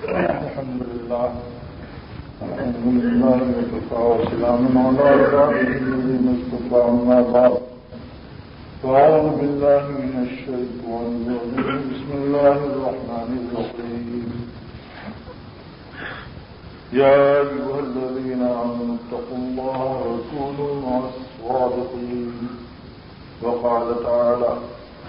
الحمد لله وكفى وسلام على عباده الذين اصطفى أما بعد فأعوذ بالله من الشيطان الرجيم بسم الله الرحمن الرحيم يا أيها الذين آمنوا اتقوا الله وكونوا مع الصادقين وقال تعالى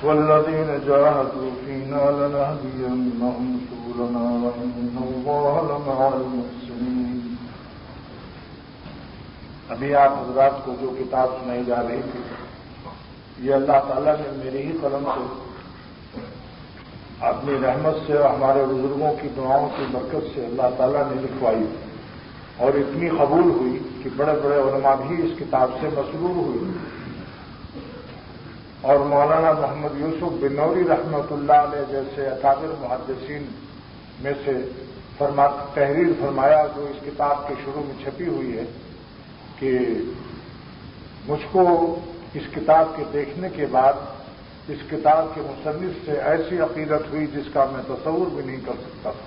والذين جاهدوا فينا لنهدينهم سبلنا وإن الله لمع المحسنين. ابھی آپ حضرات کو جو کتاب سنائی جا رہی تھی یہ اللہ تعالیٰ نے میرے ہی قلم سے اپنی رحمت سے اور ہمارے بزرگوں کی دعاؤں کی برکت سے اللہ تعالیٰ نے لکھوائی اور اتنی قبول ہوئی کہ بڑے بڑے علماء بھی اس کتاب سے مسرور ہوئی. اور مولانا محمد یوسف بنوری رحمۃ اللہ علیہ جیسے اکابر محدثین میں سے تحریر فرمایا جو اس کتاب کے شروع میں چھپی ہوئی ہے کہ مجھ کو اس کتاب کے دیکھنے کے بعد اس کتاب کے مصنف سے ایسی عقیدت ہوئی جس کا میں تصور بھی نہیں کر سکتا تھا.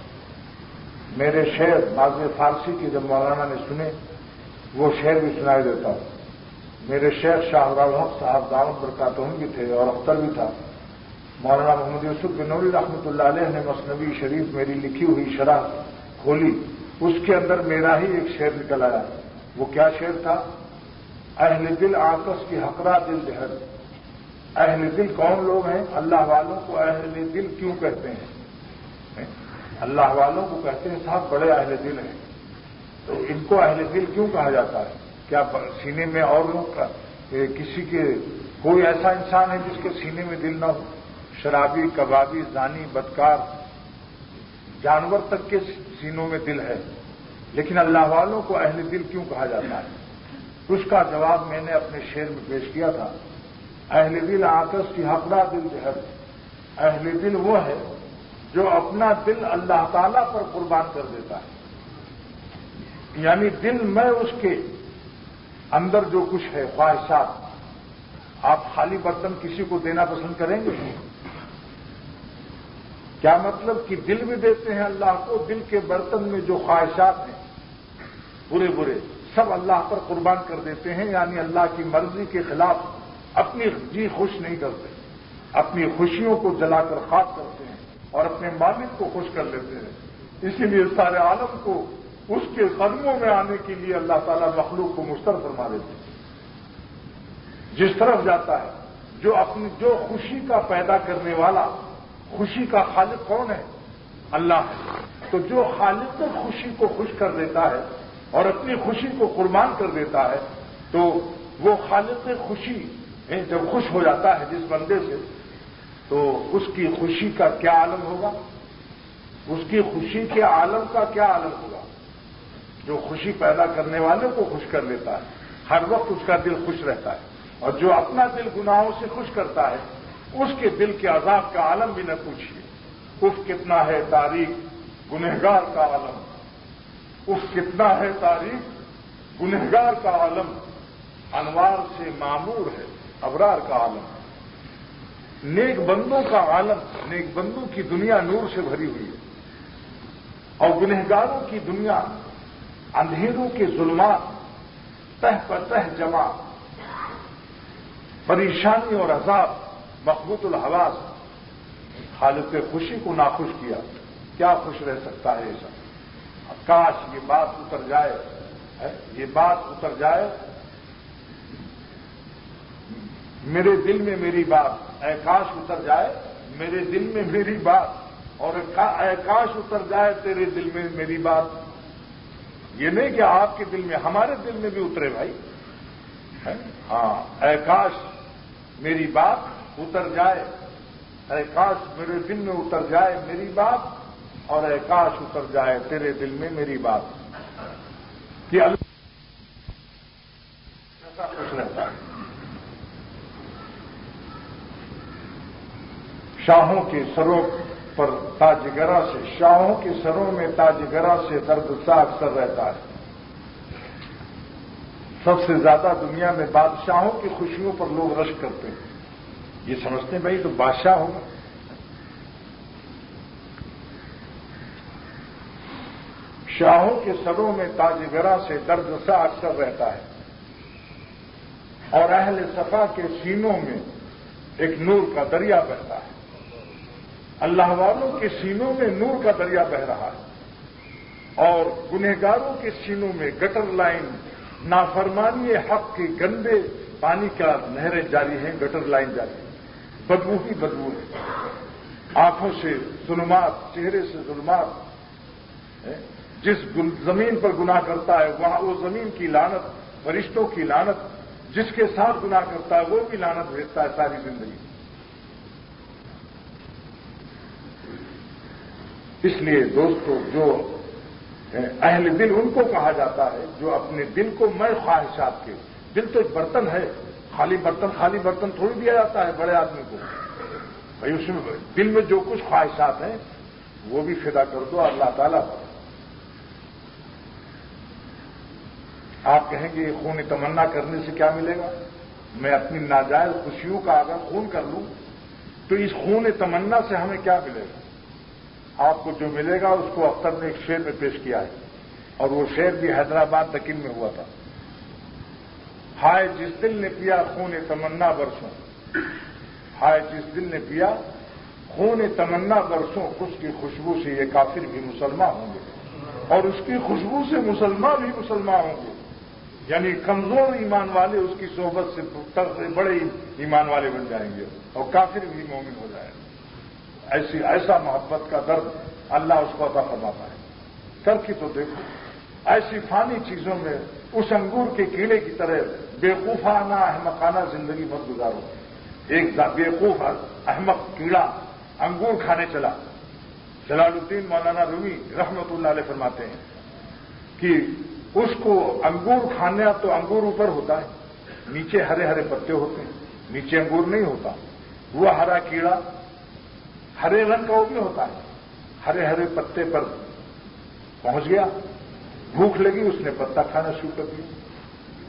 میرے شعر نازِ فارسی کے جب مولانا نے سنے وہ شعر بھی سنائی دیتا ہوں. میرے شیخ شاہ الحق صاحب دعوت برکاتہم بھی تھے اور اختر بھی تھا. مولانا محمد یوسف بنوری رحمۃ اللہ علیہ نے مثنوی شریف میری لکھی ہوئی شرح کھولی, اس کے اندر میرا ہی ایک شعر نکل آیا. وہ کیا شعر تھا؟ اہل دل آکس کی حقرا دل دہر. اہل دل کون لوگ ہیں؟ اللہ والوں کو اہل دل کیوں کہتے ہیں؟ اللہ والوں کو کہتے ہیں صاحب بڑے اہل دل ہیں. تو ان کو اہل دل کیوں کہا جاتا ہے؟ کیا سینے میں اور لوگ کا کسی کے کوئی ایسا انسان ہے جس کے سینے میں دل نہ ہو؟ شرابی, کبابی, زانی, بدکار, جانور تک کے سینوں میں دل ہے, لیکن اللہ والوں کو اہل دل کیوں کہا جاتا ہے؟ اس کا جواب میں نے اپنے شعر میں پیش کیا تھا. اہل دل آکس کی حقرا دل جہر. اہل دل وہ ہے جو اپنا دل اللہ تعالی پر قربان کر دیتا ہے. یعنی دل میں اس کے اندر جو کچھ ہے خواہشات, آپ خالی برتن کسی کو دینا پسند کریں گے؟ کیا مطلب کہ دل بھی دیتے ہیں اللہ کو, دل کے برتن میں جو خواہشات ہیں برے برے سب اللہ پر قربان کر دیتے ہیں. یعنی اللہ کی مرضی کے خلاف اپنی جی خوش نہیں کرتے, اپنی خوشیوں کو جلا کر خاک کرتے ہیں اور اپنے مالک کو خوش کر لیتے ہیں. اسی لیے سارے عالم کو اس کے قدموں میں آنے کے لیے اللہ تعالیٰ مخلوق کو مستر فرما دیتے ہیں. جس طرف جاتا ہے جو خوشی کا پیدا کرنے والا, خوشی کا خالق کون ہے؟ اللہ ہے. تو جو خالق خوشی کو خوش کر دیتا ہے اور اپنی خوشی کو قربان کر دیتا ہے تو وہ خالق خوشی جب خوش ہو جاتا ہے جس بندے سے تو اس کی خوشی کا کیا عالم ہوگا؟ اس کی خوشی کے عالم کا کیا عالم ہوگا؟ جو خوشی پیدا کرنے والے کو خوش کر لیتا ہے, ہر وقت اس کا دل خوش رہتا ہے. اور جو اپنا دل گناہوں سے خوش کرتا ہے اس کے دل کے عذاب کا عالم بھی نہ پوچھیے. اف کتنا ہے تاریخ گنہگار کا عالم, اف کتنا ہے تاریخ گنہگار کا عالم, انوار سے معمور ہے ابرار کا عالم. نیک بندوں کا عالم, نیک بندوں کی دنیا نور سے بھری ہوئی ہے اور گنہگاروں کی دنیا اندھیروں کے ظلمات تہ پر تہ جمع, پریشانی اور عذاب, مخبوط الحواس. خالق خوشی کو ناخوش کیا, کیا خوش رہ سکتا ہے ایسا؟ کاش یہ بات اتر جائے, یہ بات اتر جائے میرے دل میں میری بات. اے کاش اتر جائے میرے دل میں میری بات, اور اے کاش اتر جائے تیرے دل میں میری بات. یہ نہیں کہ آپ کے دل میں, ہمارے دل میں بھی اترے بھائی. ہاں, اے کاش میری بات اتر جائے, اے کاش میرے دل میں اتر جائے میری بات, اور اے کاش اتر جائے تیرے دل میں میری بات. کہ اللہ ایسا خوش رہتا ہے. شاہوں کے سروں پر تاج گرا سے, شاہوں کے سروں میں تاج گرا سے درد سا اکثر رہتا ہے. سب سے زیادہ دنیا میں بادشاہوں کی خوشیوں پر لوگ رشک کرتے ہیں. یہ سمجھتے ہیں بھائی تو بادشاہ ہوگا. شاہوں کے سروں میں تاج گراں سے درد سا اکثر رہتا ہے، اور اہل صفا کے سینوں میں ایک نور کا دریا بہتا ہے۔ اللہ والوں کے سینوں میں نور کا دریا بہ رہا ہے، اور گنہگاروں کے سینوں میں گٹر لائن نافرمانی حق کے گندے پانی کا نہریں جاری ہیں، گٹر لائن جاری ہے، بدبو ہی بدبو ہے، آنکھوں سے ظلمات، چہرے سے ظلمات۔ جس زمین پر گناہ کرتا ہے وہاں وہ زمین کی لعنت، فرشتوں کی لعنت، جس کے ساتھ گناہ کرتا ہے وہ بھی لعنت بھیجتا ہے ساری زندگی۔ اس لیے دوستو، جو اہل دل ان کو کہا جاتا ہے جو اپنے دل کو میں خواہشات کے، دل تو ایک برتن ہے، خالی برتن تھوڑی دیا جاتا ہے بڑے آدمی کو بھائی، اس میں دل میں جو کچھ خواہشات ہیں وہ بھی فدا کر دو اللہ تعالیٰ پر۔ آپ کہیں گے یہ خون تمنا کرنے سے کیا ملے گا؟ میں اپنی ناجائز خوشیوں کا اگر خون کر لوں تو اس خون تمنا سے ہمیں کیا ملے گا؟ آپ کو جو ملے گا اس کو اختر نے ایک شعر میں پیش کیا ہے، اور وہ شعر بھی حیدرآباد دکن میں ہوا تھا۔ ہائے جس دل نے پیا خون تمنا برسوں، ہائے جس دل نے پیا خون تمنا برسوں، اس کی خوشبو سے یہ کافر بھی مسلمان ہوں گے، اور اس کی خوشبو سے مسلمان بھی مسلمان ہوں گے، یعنی کمزور ایمان والے اس کی صحبت سے بڑے ایمان والے بن جائیں گے، اور کافر بھی مومن ہو جائے گا۔ ایسا محبت کا درد اللہ اس کو عطا فرماتا ہے۔ ترقی تو دیکھو، ایسی فانی چیزوں میں اس انگور کے کیڑے کی طرح بیوقوفانہ احمقانہ زندگی مت گزارو۔ ایک بیوقوف احمق کیڑا انگور کھانے چلا، جلال الدین مولانا رومی رحمت اللہ علیہ فرماتے ہیں کہ اس کو انگور کھانا تو انگور اوپر ہوتا ہے، نیچے ہرے ہرے پتے ہوتے ہیں، نیچے انگور نہیں ہوتا۔ وہ ہرا کیڑا ہرے رنگ کا وہ بھی ہوتا ہے، ہرے ہرے پتے پر پہنچ گیا، بھوک لگی، اس نے پتا کھانا شروع کر دیا۔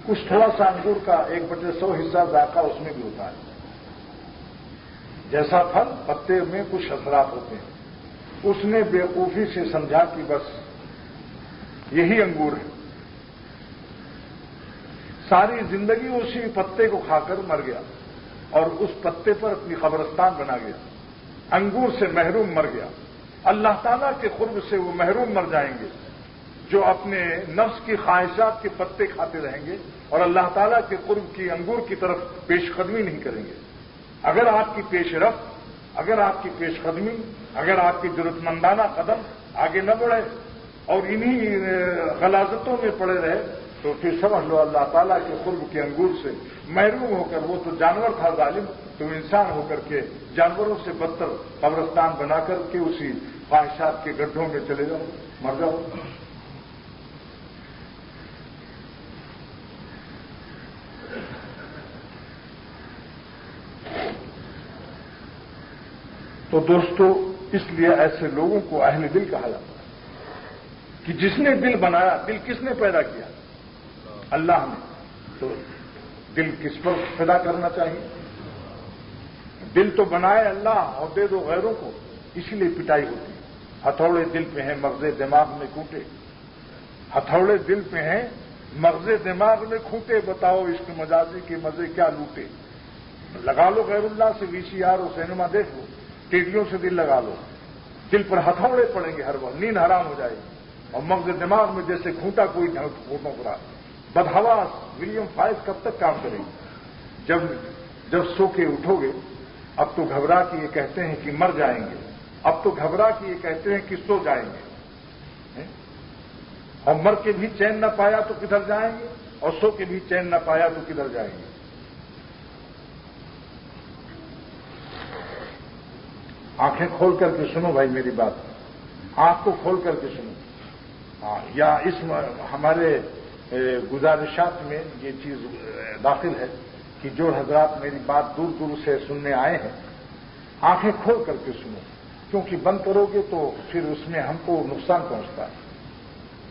کچھ تھوڑا سا انگور کا 1/100 حصہ ذائقہ اس میں بھی ہوتا ہے۔ جیسا پھل پتے میں کچھ اثرات ہوتے ہیں۔ اس نے بیوقوفی سے سمجھا کہ بس یہی انگور ہے، ساری زندگی اسی پتے کو کھا کر مر گیا، اور اس پتے پر اپنی قبرستان بنا گیا، انگور سے محروم مر گیا۔ اللہ تعالیٰ کے قرب سے وہ محروم مر جائیں گے جو اپنے نفس کی خواہشات کے پتے کھاتے رہیں گے اور اللہ تعالیٰ کے قرب کی انگور کی طرف پیش قدمی نہیں کریں گے۔ اگر آپ کی پیش رفت، اگر آپ کی پیش قدمی، اگر آپ کی ضرورت مندانہ قدم آگے نہ بڑھے اور انہی غلاظتوں میں پڑے رہے تو پھر سمجھ لو اللہ تعالیٰ کے قرب کے انگور سے محروم ہو کر، وہ تو جانور تھا ظالم، تو انسان ہو کر کے جانوروں سے بدتر قبرستان بنا کر کے اسی خواہشات کے گڈھوں میں چلے جاؤ، مر جاؤ۔ تو دوستو، اس لیے ایسے لوگوں کو اہل دل کہا جاتا ہے کہ جس نے دل بنایا، دل کس نے پیدا کیا؟ اللہ نے۔ تو دل کس پر پیدا کرنا چاہیے؟ دل تو بنائے اللہ اور دے دو غیروں کو، اسی لیے پٹائی ہوتی ہے۔ ہتھوڑے دل پہ ہیں مغزے دماغ میں کھوٹے، ہتھوڑے دل پہ ہیں مغزے دماغ میں کھوٹے، بتاؤ عشق مجازی کے مزے کیا لوٹے۔ لگا لو غیر اللہ سے VCR اور سینما دیکھ لو، ٹیڈیوں سے دل لگا لو، دل پر ہتھوڑے پڑیں گے ہر وقت، نیند حرام ہو جائے گی، اور مغز دماغ میں جیسے کھوٹا کوئی کھوٹوں پڑا۔ بدحواس ولیم فائز کب تک کام کرے گی؟ جب سو کے اٹھو گے، اب تو گھبرا کے یہ کہتے ہیں کہ مر جائیں گے، اب تو گھبرا کے یہ کہتے ہیں کہ سو جائیں گے، اور مر کے بھی چین نہ پایا تو کدھر جائیں گے، اور سو کے بھی چین نہ پایا تو کدھر جائیں گے۔ آنکھیں کھول کر کے سنو بھائی میری بات، آنکھ کو کھول کر کے سنو۔ یا اس ہمارے گزارشات میں یہ چیز داخل ہے کہ جو حضرات میری بات دور دور سے سننے آئے ہیں، آنکھیں کھول کر کے سنو، کیونکہ بند کرو گے تو پھر اس میں ہم کو نقصان پہنچتا ہے۔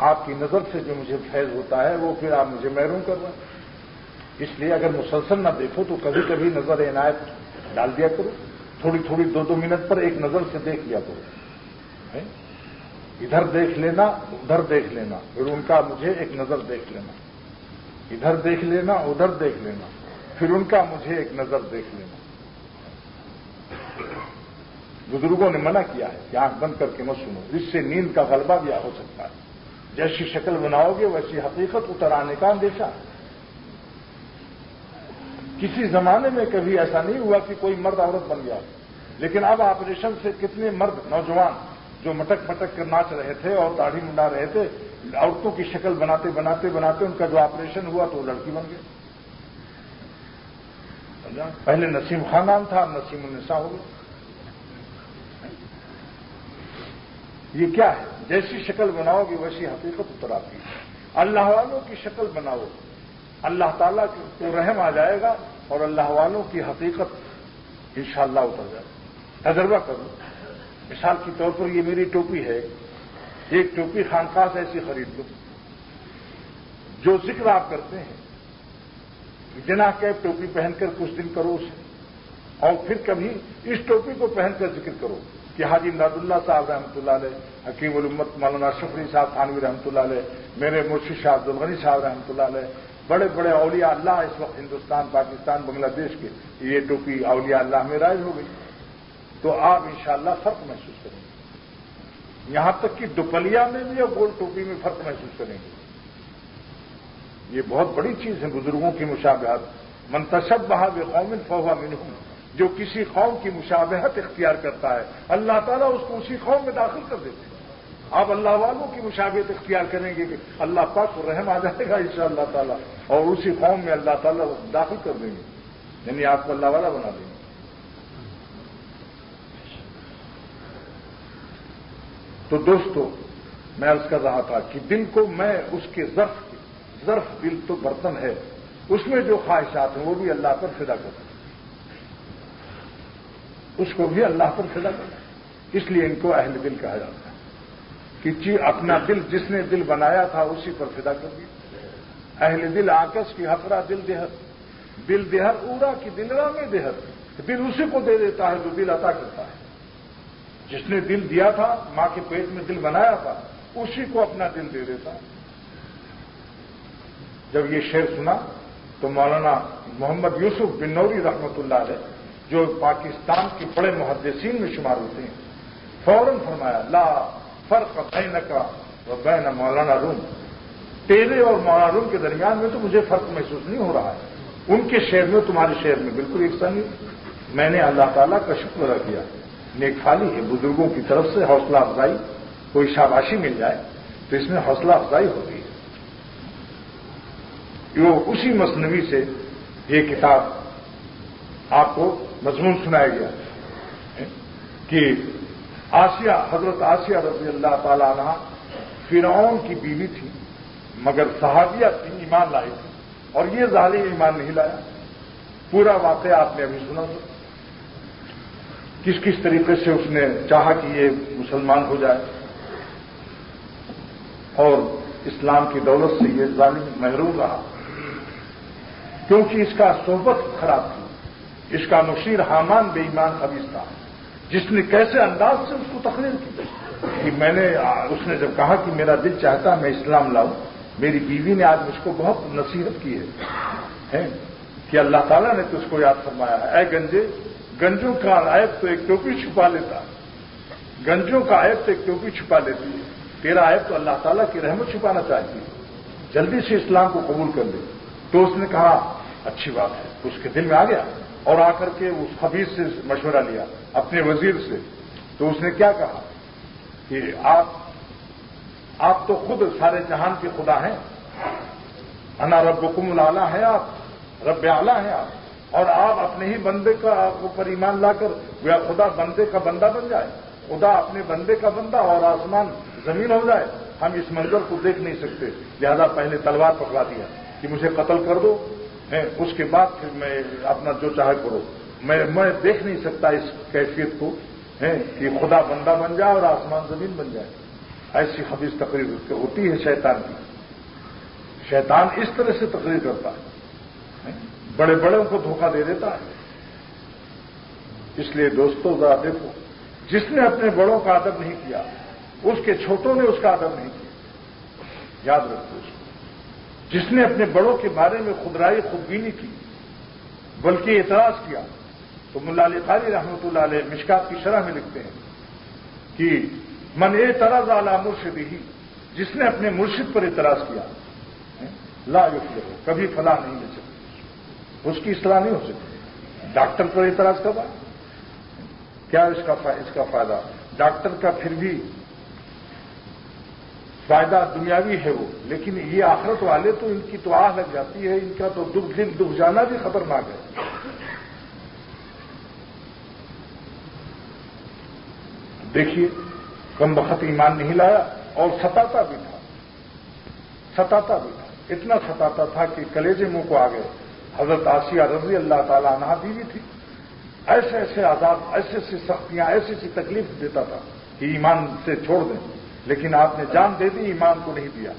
آپ کی نظر سے جو مجھے فیض ہوتا ہے وہ پھر آپ مجھے محروم کر رہے ہیں۔ اس لیے اگر مسلسل نہ دیکھو تو کبھی کبھی نظر عنایت ڈال دیا کرو، تھوڑی تھوڑی 2-2 منٹ پر ایک نظر سے دیکھ لیا کرو۔ ادھر دیکھ لینا ادھر دیکھ لینا، پھر ان کا مجھے ایک نظر دیکھ لینا، ادھر دیکھ لینا ادھر دیکھ لینا، پھر ان کا مجھے ایک نظر دیکھ لینا۔ بزرگوں نے منع کیا ہے کہ آنکھ بند کر کے مت سنو، اس سے نیند کا غلبہ بھی ہو سکتا ہے۔ جیسی شکل بناؤ گے ویسی حقیقت اتر آنے کا اندیشہ ہے۔ کسی زمانے میں کبھی ایسا نہیں ہوا کہ کوئی مرد عورت بن گیا، لیکن اب آپریشن سے کتنے مرد نوجوان جو مٹک مٹک کر ناچ رہے تھے اور داڑھی منڈا رہے تھے، عورتوں کی شکل بناتے بناتے بناتے ان کا جو آپریشن ہوا تو وہ لڑکی بن گئے۔ پہلے نسیم خان نام تھا، نسیم النساء ہو گیا۔ یہ کیا ہے؟ جیسی شکل بناؤ گے ویسی حقیقت اتر آتی ہے۔ اللہ والوں کی شکل بناؤ، اللہ تعالیٰ کو رحم آ جائے گا اور اللہ والوں کی حقیقت انشاءاللہ اتر جائے گا۔ تجربہ کرو۔ مثال کے طور پر یہ میری ٹوپی ہے، ایک ٹوپی خانقاہ سے ایسی خرید لو، جو ذکر آپ کرتے ہیں جناح کیپ ٹوپی پہن کر کچھ دن کرو اسے، اور پھر کبھی اس ٹوپی کو پہن کر ذکر کرو کہ حاجی امداد اللہ صاحب رحمۃ اللہ علیہ، حکیم الامت مولانا شفری صاحب تھانوی رحمۃ اللہ علیہ، میرے مرشد شاہ عبدالغنی صاحب رحمۃ اللہ علیہ، بڑے بڑے اولیاء اللہ اس وقت ہندوستان پاکستان بنگلہ دیش کے، یہ ٹوپی اولیاء اللہ میں رائج ہو گئی، تو آپ انشاءاللہ فرق محسوس کریں گے۔ یہاں تک کہ دوپلیا میں بھی اور گول ٹوپی میں فرق محسوس کریں گے۔ یہ بہت بڑی چیز ہے بزرگوں کی مشابہت۔ من تشبہ بقوم فہو منہم، جو کسی قوم کی مشابہت اختیار کرتا ہے اللہ تعالیٰ اس کو اسی قوم میں داخل کر دیتے ہیں۔ آپ اللہ والوں کی مشابہت اختیار کریں گے کہ اللہ پاک کو رحم آ جائے گا انشاءاللہ تعالیٰ، اور اسی قوم میں اللہ تعالیٰ داخل کر دیں گے، یعنی آپ کو اللہ والا بنا دیں گے۔ تو دوستو، میں عرض کر رہا تھا کہ دل کو میں اس کے ظرف دل تو برتن ہے، اس میں جو خواہشات ہیں وہ بھی اللہ پر فدا کرتا ہے، اس کو بھی اللہ پر فدا کرتا ہے۔ اس لیے ان کو اہل دل کہا جاتا ہے کہ اپنا دل جس نے دل بنایا تھا اسی پر فدا کر دیا۔ اہل دل آکس کی حقرا دل دہر اورا کی دلرا میں دہر، دل اسی کو دے دیتا ہے جو دل عطا کرتا ہے۔ جس نے دل دیا تھا، ماں کے پیٹ میں دل بنایا تھا، اسی کو اپنا دل دے دیتا ہے۔ جب یہ شعر سنا تو مولانا محمد یوسف بن نوری رحمۃ اللہ علیہ، جو پاکستان کے بڑے محدثین میں شمار ہوتے ہیں، فوراً فرمایا لا فرق بینک و بین مولانا روم، تیرے اور مولانا روم کے درمیان میں تو مجھے فرق محسوس نہیں ہو رہا ہے، ان کے شعر میں تمہارے شعر میں بالکل یکساں نہیں۔ میں نے اللہ تعالیٰ کا شکر ادا کیا، نیک خالی ہے، بزرگوں کی طرف سے حوصلہ افزائی، کوئی شاباشی مل جائے تو اس میں حوصلہ افزائی ہوتی ہے۔ وہ اسی مثنوی سے یہ کتاب آپ کو مضمون سنایا گیا کہ آسیہ، حضرت آسیہ رضی اللہ تعالی عنہا فرعون کی بیوی تھی، مگر صحابیہ تھی، ایمان لائی تھی، اور یہ ظالم ایمان نہیں لایا۔ پورا واقعہ آپ نے ابھی سنا تھا، کس طریقے سے اس نے چاہا کہ یہ مسلمان ہو جائے اور اسلام کی دولت سے یہ ظالم محروم رہا، کیونکہ اس کا صحبت خراب تھی، اس کا مشیر حامان بے ایمان خبیث تھا، جس نے کیسے انداز سے اس کو تقریر کی کہ اس نے جب کہا کہ میرا دل چاہتا میں اسلام لاؤں، میری بیوی نے آج مجھ کو بہت نصیحت کی ہے کہ اللہ تعالیٰ نے تو اس کو یاد فرمایا ہے، اے گنجے، گنجوں کا عیب تو ایک ٹوپی چھپا لیتا، گنجوں کا عیب تو ایک ٹوپی چھپا لیتی ہے، تیرا عیب تو اللہ تعالیٰ کی رحمت چھپانا چاہتی ہے، جلدی سے اسلام کو قبول کر لے۔ تو اس نے کہا اچھی بات ہے، اس کے دل میں آ گیا، اور آ کر کے اس خبیث سے مشورہ لیا اپنے وزیر سے، تو اس نے کیا کہا کہ آپ تو خود سارے جہان کے خدا ہیں، انا ربکم الاعلی ہیں، آپ رب اعلیٰ ہیں آپ، اور آپ اپنے ہی بندے کا اوپر ایمان لا کر گویا خدا بندے کا بندہ بن جائے، خدا اپنے بندے کا بندہ اور آسمان زمین ہو جائے، ہم اس منظر کو دیکھ نہیں سکتے، لہذا پہلے تلوار پکڑا دیا کہ مجھے قتل کر دو، اس کے بعد پھر میں اپنا جو چاہے کرو، میں دیکھ نہیں سکتا اس کیفیت کو کہ خدا بندہ بن جائے اور آسمان زمین بن جائے۔ ایسی خبیث تقریر ہوتی ہے شیطان کی، شیطان اس طرح سے تقریر کرتا ہے، بڑے بڑوں کو دھوکہ دے دیتا ہے۔ اس لیے دوستو ذرا دیکھو، جس نے اپنے بڑوں کا ادب نہیں کیا، اس کے چھوٹوں نے اس کا ادب نہیں کیا. یاد رکھو اس کو. جس نے اپنے بڑوں کے بارے میں خودرائی خودبینی کی بلکہ اعتراض کیا تو ملا علی قاری رحمۃ اللہ علیہ مشکات کی شرح میں لکھتے ہیں کہ من اعتراض علی مرشدہ، جس نے اپنے مرشد پر اعتراض کیا لا یفلح، کبھی فلاح نہیں مل سکتی، اس کی اصلاح نہیں ہو سکتی. ڈاکٹر پر اعتراض کروا کیا اس کا فائدہ؟ ڈاکٹر کا پھر بھی فائدہ دنیاوی ہے وہ، لیکن یہ آخرت والے تو ان کی تو آہ لگ جاتی ہے، ان کا تو دل دکھ جانا بھی خطرناک ہے. دیکھیے کم بخت ایمان نہیں لایا اور ستاتا بھی تھا. اتنا ستاتا تھا کہ کلیجے منہ کو آ گئے. حضرت آسیہ رضی اللہ تعالی عنہا بیوی تھی، ایسے ایسے عذاب، ایسے ایسی سختیاں، ایسی ایسی تکلیف دیتا تھا کہ ایمان سے چھوڑ دیں، لیکن آپ نے جان دے دی، ایمان کو نہیں دیا.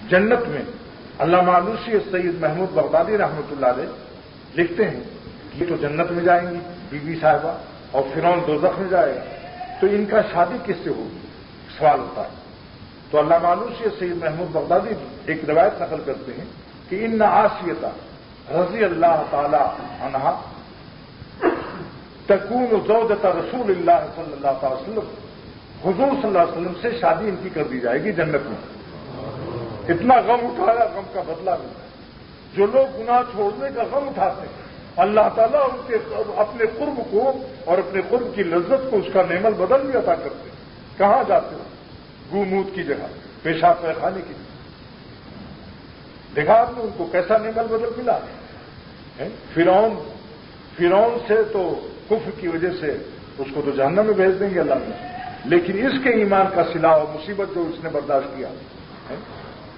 جنت میں علامہ علوسی سید محمود بغدادی رحمۃ اللہ علیہ لکھتے ہیں کہ یہ تو جنت میں جائیں گی بی بی صاحبہ اور فرعون دوزخ میں جائے گا، تو ان کا شادی کس سے ہوگی؟ سوال ہوتا ہے. تو علامہ علوسی سید محمود بغدادی ایک روایت نقل کرتے ہیں کہ ان آسیہ رضی اللہ تعالی عنہا تکون زوجۃ رسول اللہ صلی اللہ علیہ وسلم، حضور صلی اللہ علیہ وسلم سے شادی ان کی کر دی جائے گی جنت میں. اتنا غم اٹھایا، غم کا بدلہ ملا. جو لوگ گناہ چھوڑنے کا غم اٹھاتے ہیں اللہ تعالیٰ ان کے اپنے قرب کو اور اپنے قرب کی لذت کو اس کا نعمت بدل بھی عطا کرتے ہیں. کہاں جاتے ہو؟ گومود کی جگہ، پیشاب پیخانے کی جگہ. دیکھا آپ نے ان کو کیسا نعمت بدل ملا. فرعون سے تو کفر کی وجہ سے اس کو تو جہنم میں بھیج دیں گے اللہ نے، لیکن اس کے ایمان کا صلہ اور مصیبت جو اس نے برداشت کیا.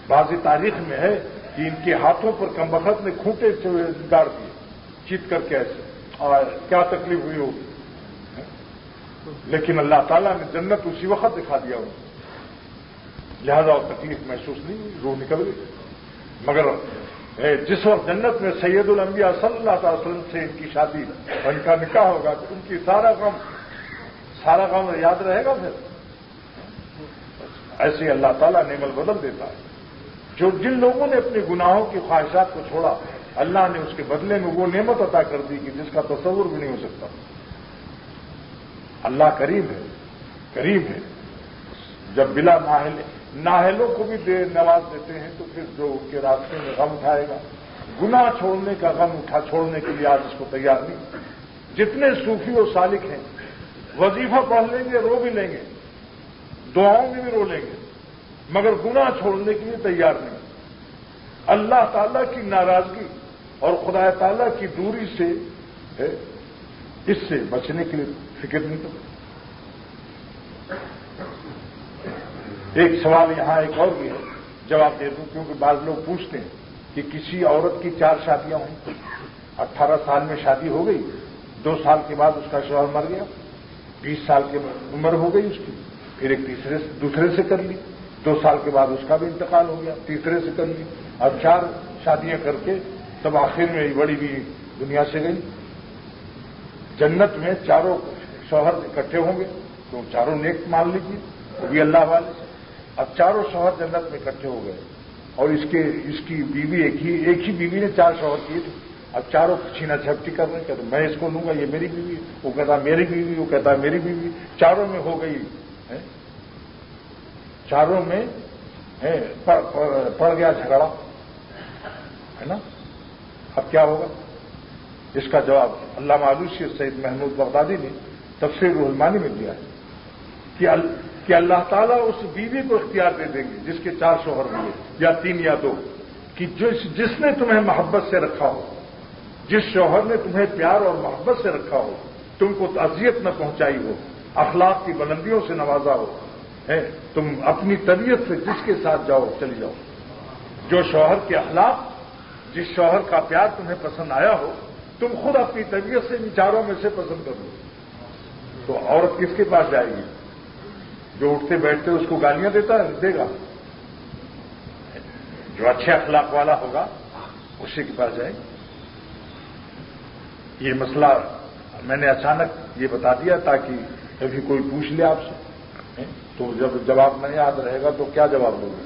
بعض تاریخ میں ہے کہ ان کے ہاتھوں پر کمبخت نے کھوٹے گاڑ دیے چیت کر کے ایسے، اور کیا تکلیف ہوئی ہوگی. لیکن اللہ تعالیٰ نے جنت اسی وقت دکھا دیا ان کو، لہذا اور تکلیف محسوس نہیں ہوئی، روح نکل گئی. مگر جس وقت جنت میں سید الانبیاء صلی اللہ علیہ وسلم سے ان کی شادی اور ان کا نکاح ہوگا تو ان کی سارا غم یاد رہے گا. پھر ایسے اللہ تعالیٰ نعمت بدل دیتا ہے. جن لوگوں نے اپنے گناہوں کی خواہشات کو چھوڑا اللہ نے اس کے بدلے میں وہ نعمت عطا کر دی کہ جس کا تصور بھی نہیں ہو سکتا. اللہ کریم ہے. جب بلا نااہلوں کو بھی نواز دیتے ہیں تو پھر جو ان کے راستے میں غم اٹھائے گا. گناہ چھوڑنے کا غم چھوڑنے کے لیے آج اس کو تیار نہیں. جتنے صوفی و سالک ہیں وظیفہ پڑھ لیں گے، رو بھی لیں گے، دعاؤں میں بھی رو لیں گے، مگر گناہ چھوڑنے کے لیے تیار نہیں. اللہ تعالیٰ کی ناراضگی اور خدا تعالیٰ کی دوری سے اس سے بچنے کے لیے فکر نہیں کرتے. ایک سوال یہاں ایک اور بھی ہے، جواب دے دوں، کیونکہ بعض لوگ پوچھتے ہیں کہ کسی عورت کی 4 شادیاں ہوئیں، 18 سال میں شادی ہو گئی، 2 سال کے بعد اس کا شوہر مر گیا، 20 سال کی عمر ہو گئی اس کی، پھر ایک دوسرے سے کر لی، 2 سال کے بعد اس کا بھی انتقال ہو گیا، تیسرے سے کر لی، اب 4 شادیاں کر کے تب آخر میں بڑی بھی دنیا سے گئی. جنت میں 4 شوہر اکٹھے ہوں گے تو 4 نیک مان لیجیے، وہ بھی اللہ والے. اب 4 شوہر جنت میں اکٹھے ہو گئے اور اس کی بیوی ایک ہی بیوی نے 4 شوہر کیے تھے. اب 4 چھینا جھپٹی کر رہے ہیں، کہتے میں اس کو لوں گا، یہ میری بیوی، وہ کہتا میری بیوی، وہ کہتا میری بیوی. 4 میں ہو گئی، 4 میں پڑ گیا جھگڑا، ہے نا. اب کیا ہوگا؟ اس کا جواب علامہ علوسی سید محمود بغدادی نے تفسیر روح المانی میں دیا ہے کہ اللہ تعالیٰ اس بیوی کو اختیار دے دیں گے جس کے 4 شوہر ہوئے، یا 3 یا 2، کہ جس نے تمہیں محبت سے رکھا ہو، جس شوہر نے تمہیں پیار اور محبت سے رکھا ہو، تم کو اذیت نہ پہنچائی ہو، اخلاق کی بلندیوں سے نوازا ہو، تم اپنی طبیعت سے جس کے ساتھ جاؤ چلی جاؤ. جو شوہر کے اخلاق، جس شوہر کا پیار تمہیں پسند آیا ہو، تم خود اپنی طبیعت سے 4 میں سے پسند کر لو. تو عورت کس کے پاس جائے گی؟ جو اٹھتے بیٹھتے اس کو گالیاں دے گا. جو اچھے اخلاق والا ہوگا اسی کے پاس جائے گی. یہ مسئلہ میں نے اچانک یہ بتا دیا تاکہ کبھی کوئی پوچھ لے آپ سے تو جب جواب نہیں یاد رہے گا تو کیا جواب دو گے؟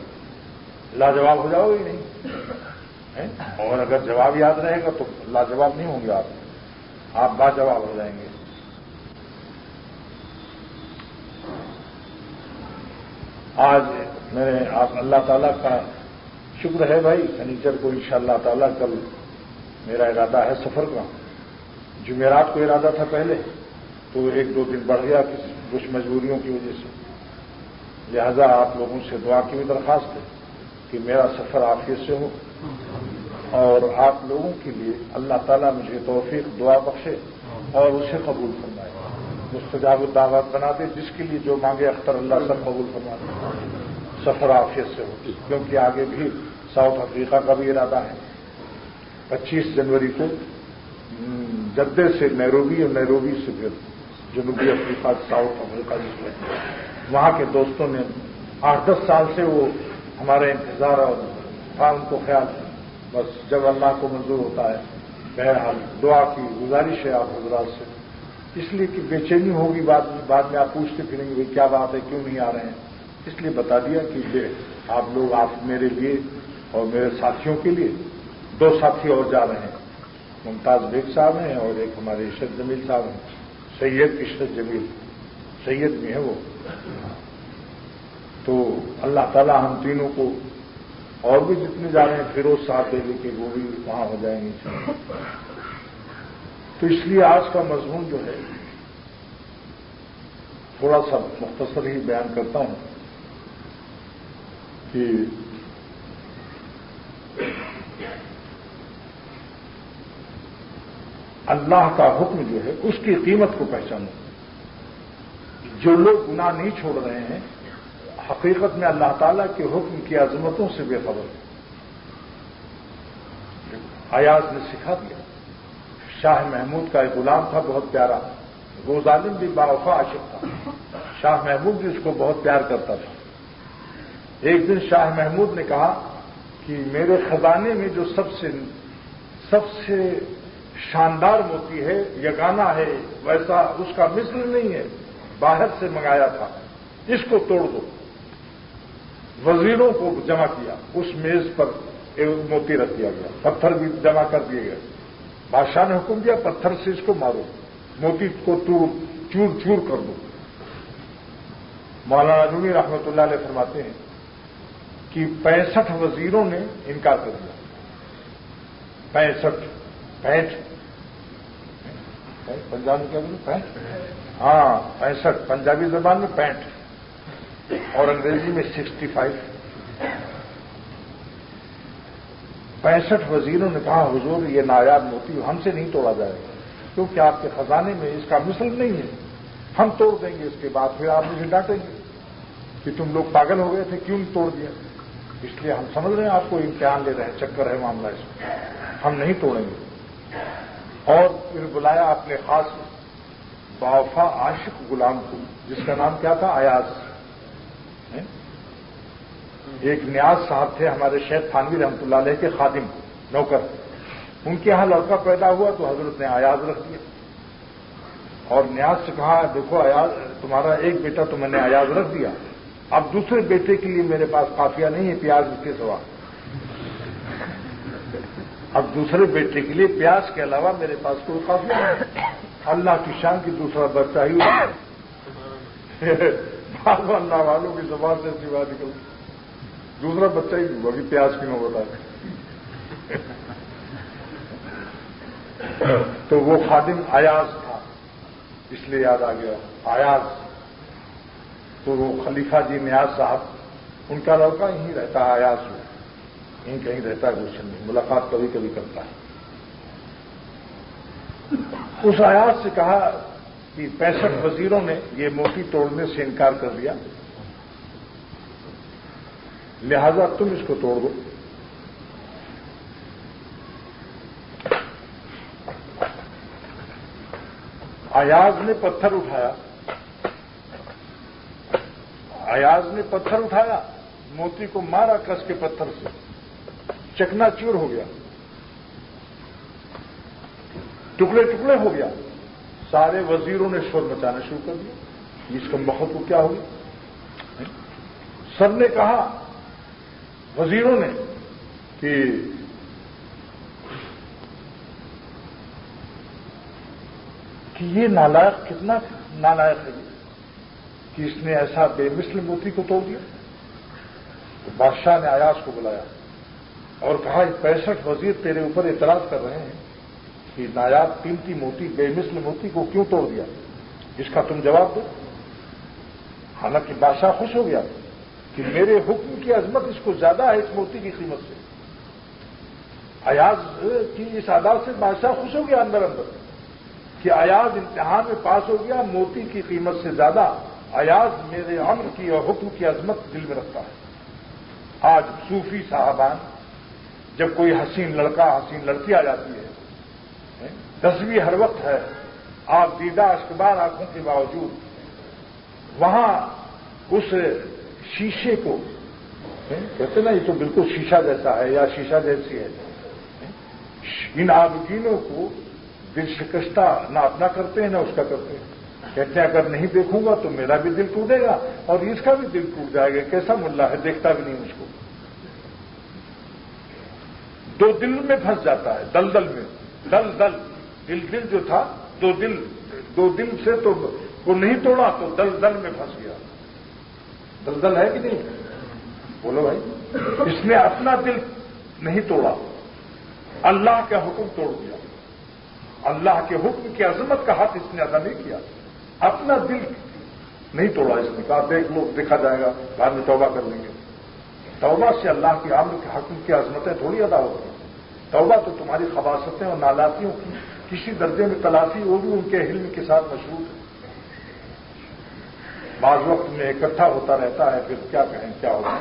لاجواب ہو جاؤ گے نہیں، اور اگر جواب یاد رہے گا تو لاجواب نہیں ہوں گے آپ باجواب ہو جائیں گے۔ آج میں نے اللہ تعالیٰ کا شکر ہے بھائی، سنیچر کو انشاءاللہ تعالیٰ کل میرا ارادہ ہے سفر کا۔ جمعرات کو ارادہ تھا پہلے، تو 1-2 دن بڑھ گیا کچھ مجبوریوں کی وجہ سے، لہذا آپ لوگوں سے دعا کی بھی درخواست ہے کہ میرا سفر عافیت سے ہو، اور آپ لوگوں کے لیے اللہ تعالیٰ مجھے توفیق دعا بخشے اور اسے قبول فرمائے، مستجاب الدعوات بنا دے، جس کے لیے جو مانگے اختر اللہ سب قبول فرما دے، سفر عافیت سے ہو، کیونکہ آگے بھی ساؤتھ افریقہ کا بھی ارادہ ہے۔ 25 جنوری کو جدے سے نیروبی اور نیروبی سے پھر جنوبی افریقہ ساؤتھ افریقہ جس میں وہاں کے دوستوں نے 8-10 سال سے وہ ہمارے انتظار اور تھا ان کو خیال، بس جب اللہ کو منظور ہوتا ہے۔ بہرحال دعا کی گزارش ہے آپ حضرات سے، اس لیے کہ بے چینی ہوگی بعد میں آپ پوچھتے پھریں گے بھائی کیا بات ہے، کیوں نہیں آ رہے ہیں، اس لیے بتا دیا کہ آپ لوگ میرے لیے اور میرے ساتھیوں کے لیے 2 ساتھی اور جا رہے ہیں، ممتاز بیگ صاحب ہیں اور ایک ہمارے عشرت جمیل صاحب ہیں، سید عشرت جمیل، سید بھی ہیں وہ۔ تو اللہ تعالیٰ ہم تینوں کو اور بھی جتنے جا رہے ہیں، فیروز صاحب دے کے وہ بھی وہاں ہو جائیں گے۔ تو اس لیے آج کا مضمون جو ہے تھوڑا سا مختصر ہی بیان کرتا ہوں کہ اللہ کا حکم جو ہے اس کی قیمت کو پہچانو۔ جو لوگ گناہ نہیں چھوڑ رہے ہیں حقیقت میں اللہ تعالیٰ کے حکم کی عظمتوں سے بے خبر ہے۔ ایاز نے سکھا دیا، شاہ محمود کا ایک غلام تھا بہت پیارا، وہ ظالم بھی باوفا عاشق تھا، شاہ محمود بھی اس کو بہت پیار کرتا تھا۔ ایک دن شاہ محمود نے کہا کہ میرے خزانے میں جو سب سے شاندار موتی ہے، یگانہ ہے، ویسا اس کا مثل نہیں ہے، باہر سے منگایا تھا، اس کو توڑ دو۔ وزیروں کو جمع کیا، اس میز پر ایک موتی رکھ دیا گیا، پتھر بھی جمع کر دیے گئے۔ بادشاہ نے حکم دیا پتھر سے اس کو مارو، موتی کو چور چور کر دو۔ مولانا رومی رحمۃ اللہ علیہ فرماتے ہیں کہ 65 وزیروں نے انکار کر دیا۔ 65 پنجاب میں کیا بولے 65 ہاں 65 پنجابی زبان میں 65 اور انگریزی میں 65۔ 65 وزیروں نے کہا حضور یہ نایاب موتی ہم سے نہیں توڑا جائے گا، کیونکہ آپ کے خزانے میں اس کا مثل نہیں ہے، ہم توڑ دیں گے، اس کے بعد پھر آپ مجھے ڈانٹیں گے کہ تم لوگ پاگل ہو گئے تھے، کیوں توڑ دیا؟ اس لیے ہم سمجھ رہے ہیں آپ کو امتحان لے رہے ہیں، چکر ہے معاملہ اس میں، ہم نہیں توڑیں گے۔ اور پھر بلایا اپنے خاص باوفا عاشق غلام کو، جس کا نام کیا تھا؟ ایاز۔ ایک نیاز صاحب تھے ہمارے شیخ تھانوی رحمۃ اللہ علیہ کے خادم نوکر، ان کے یہاں لڑکا پیدا ہوا تو حضرت نے ایاز رکھ دیا، اور نیاز سے کہا دیکھو ایاز تمہارا ایک بیٹا تو میں نے ایاز رکھ دیا، اب دوسرے بیٹے کے لیے میرے پاس قافیہ نہیں ہے پیاز کے سوا، اب دوسرے بیٹے کے لیے پیاز کے علاوہ میرے پاس کوئی قافیہ نہیں۔ اللہ کی شان کی دوسرا بچہ ہی اللہ والوں کی زبان سے ایسی بات نکل، دوسرا بچہ ہی وہ بھی پیاز کی نوبت آ گئی۔ تو وہ خادم ایاز تھا، اس لیے یاد آ گیا ایاز۔ تو وہ خلیفہ جی نیاز صاحب، ان کا لڑکا یہیں رہتا ہے، ایاز میں یہیں کہیں رہتا ہے گلشن میں، ملاقات کبھی کبھی کرتا ہے۔ اس ایاز سے کہا کہ 65 وزیروں نے یہ موتی توڑنے سے انکار کر دیا، لہذا تم اس کو توڑ دو۔ ایاز نے پتھر اٹھایا، موتی کو مارا کس کے پتھر سے، چکنا چور ہو گیا، ٹکڑے ٹکڑے ہو گیا۔ سارے وزیروں نے شور مچانا شروع کر دیا، اس کا بہت کو کیا ہوگی؟ سب نے کہا، وزیروں نے، کہ یہ نالائق، کتنا نالائق ہے یہ کہ اس نے ایسا بے مثل موتی کو توڑ دیا۔ تو بادشاہ نے ایاز کو بلایا اور کہا، 65 وزیر تیرے اوپر اعتراض کر رہے ہیں کہ نایاب قیمتی موتی، بے مثل موتی کو کیوں توڑ دیا، اس کا تم جواب دو۔ حالانکہ بادشاہ خوش ہو گیا کہ میرے حکم کی عظمت اس کو زیادہ ہے اس موتی کی قیمت سے۔ ایاز کی اس عادت سے بادشاہ خوش ہو گیا اندر اندر کہ ایاز امتحان میں پاس ہو گیا، موتی کی قیمت سے زیادہ ایاز میرے امر کی اور حکم کی عظمت دل میں رکھتا ہے۔ آج صوفی صاحبان جب کوئی حسین لڑکا، حسین لڑکی آ جاتی ہے، تصویر ہر وقت ہے، آپ دیدہ اشکبار آنکھوں کے باوجود وہاں اس شیشے کو کہتے نا، یہ تو بالکل شیشہ جیسا ہے یا شیشہ جیسی ہے، ان عابدینوں کو دل شکستہ نہ اپنا کرتے ہیں نہ اس کا کرتے ہیں۔ کہتے ہیں اگر نہیں دیکھوں گا تو میرا بھی دل ٹوٹے گا اور اس کا بھی دل ٹوٹ جائے گا، کیسا ملا ہے، دیکھتا بھی نہیں مجھ کو۔ دو دل میں پھنس جاتا ہے، دلدل میں، دل دل جو تھا، دو دل سے تو وہ نہیں توڑا تو دل میں پھنس گیا۔ دلدل ہے کہ نہیں؟ بولو بھائی، اس نے اپنا دل نہیں توڑا، اللہ کا حکم توڑ دیا، اللہ کے حکم کی عظمت کا حق اس نے ادا نہیں کیا، اپنا دل نہیں توڑا۔ اس نے کہا دیکھ لو، دیکھا جائے گا، بعد میں توبہ کر لیں گے۔ توبہ سے اللہ کی امر کے حکم کی عظمتیں تھوڑی ادا ہوتی ہیں۔ توبہ تو تمہاری خباثتیں اور نالاتیوں کی کسی درجے میں تلافی، وہ بھی ان کے علم کے ساتھ مشروط ہے۔ بعض وقت میں اکٹھا ہوتا رہتا ہے، پھر کیا کہیں کیا ہوتا ہے،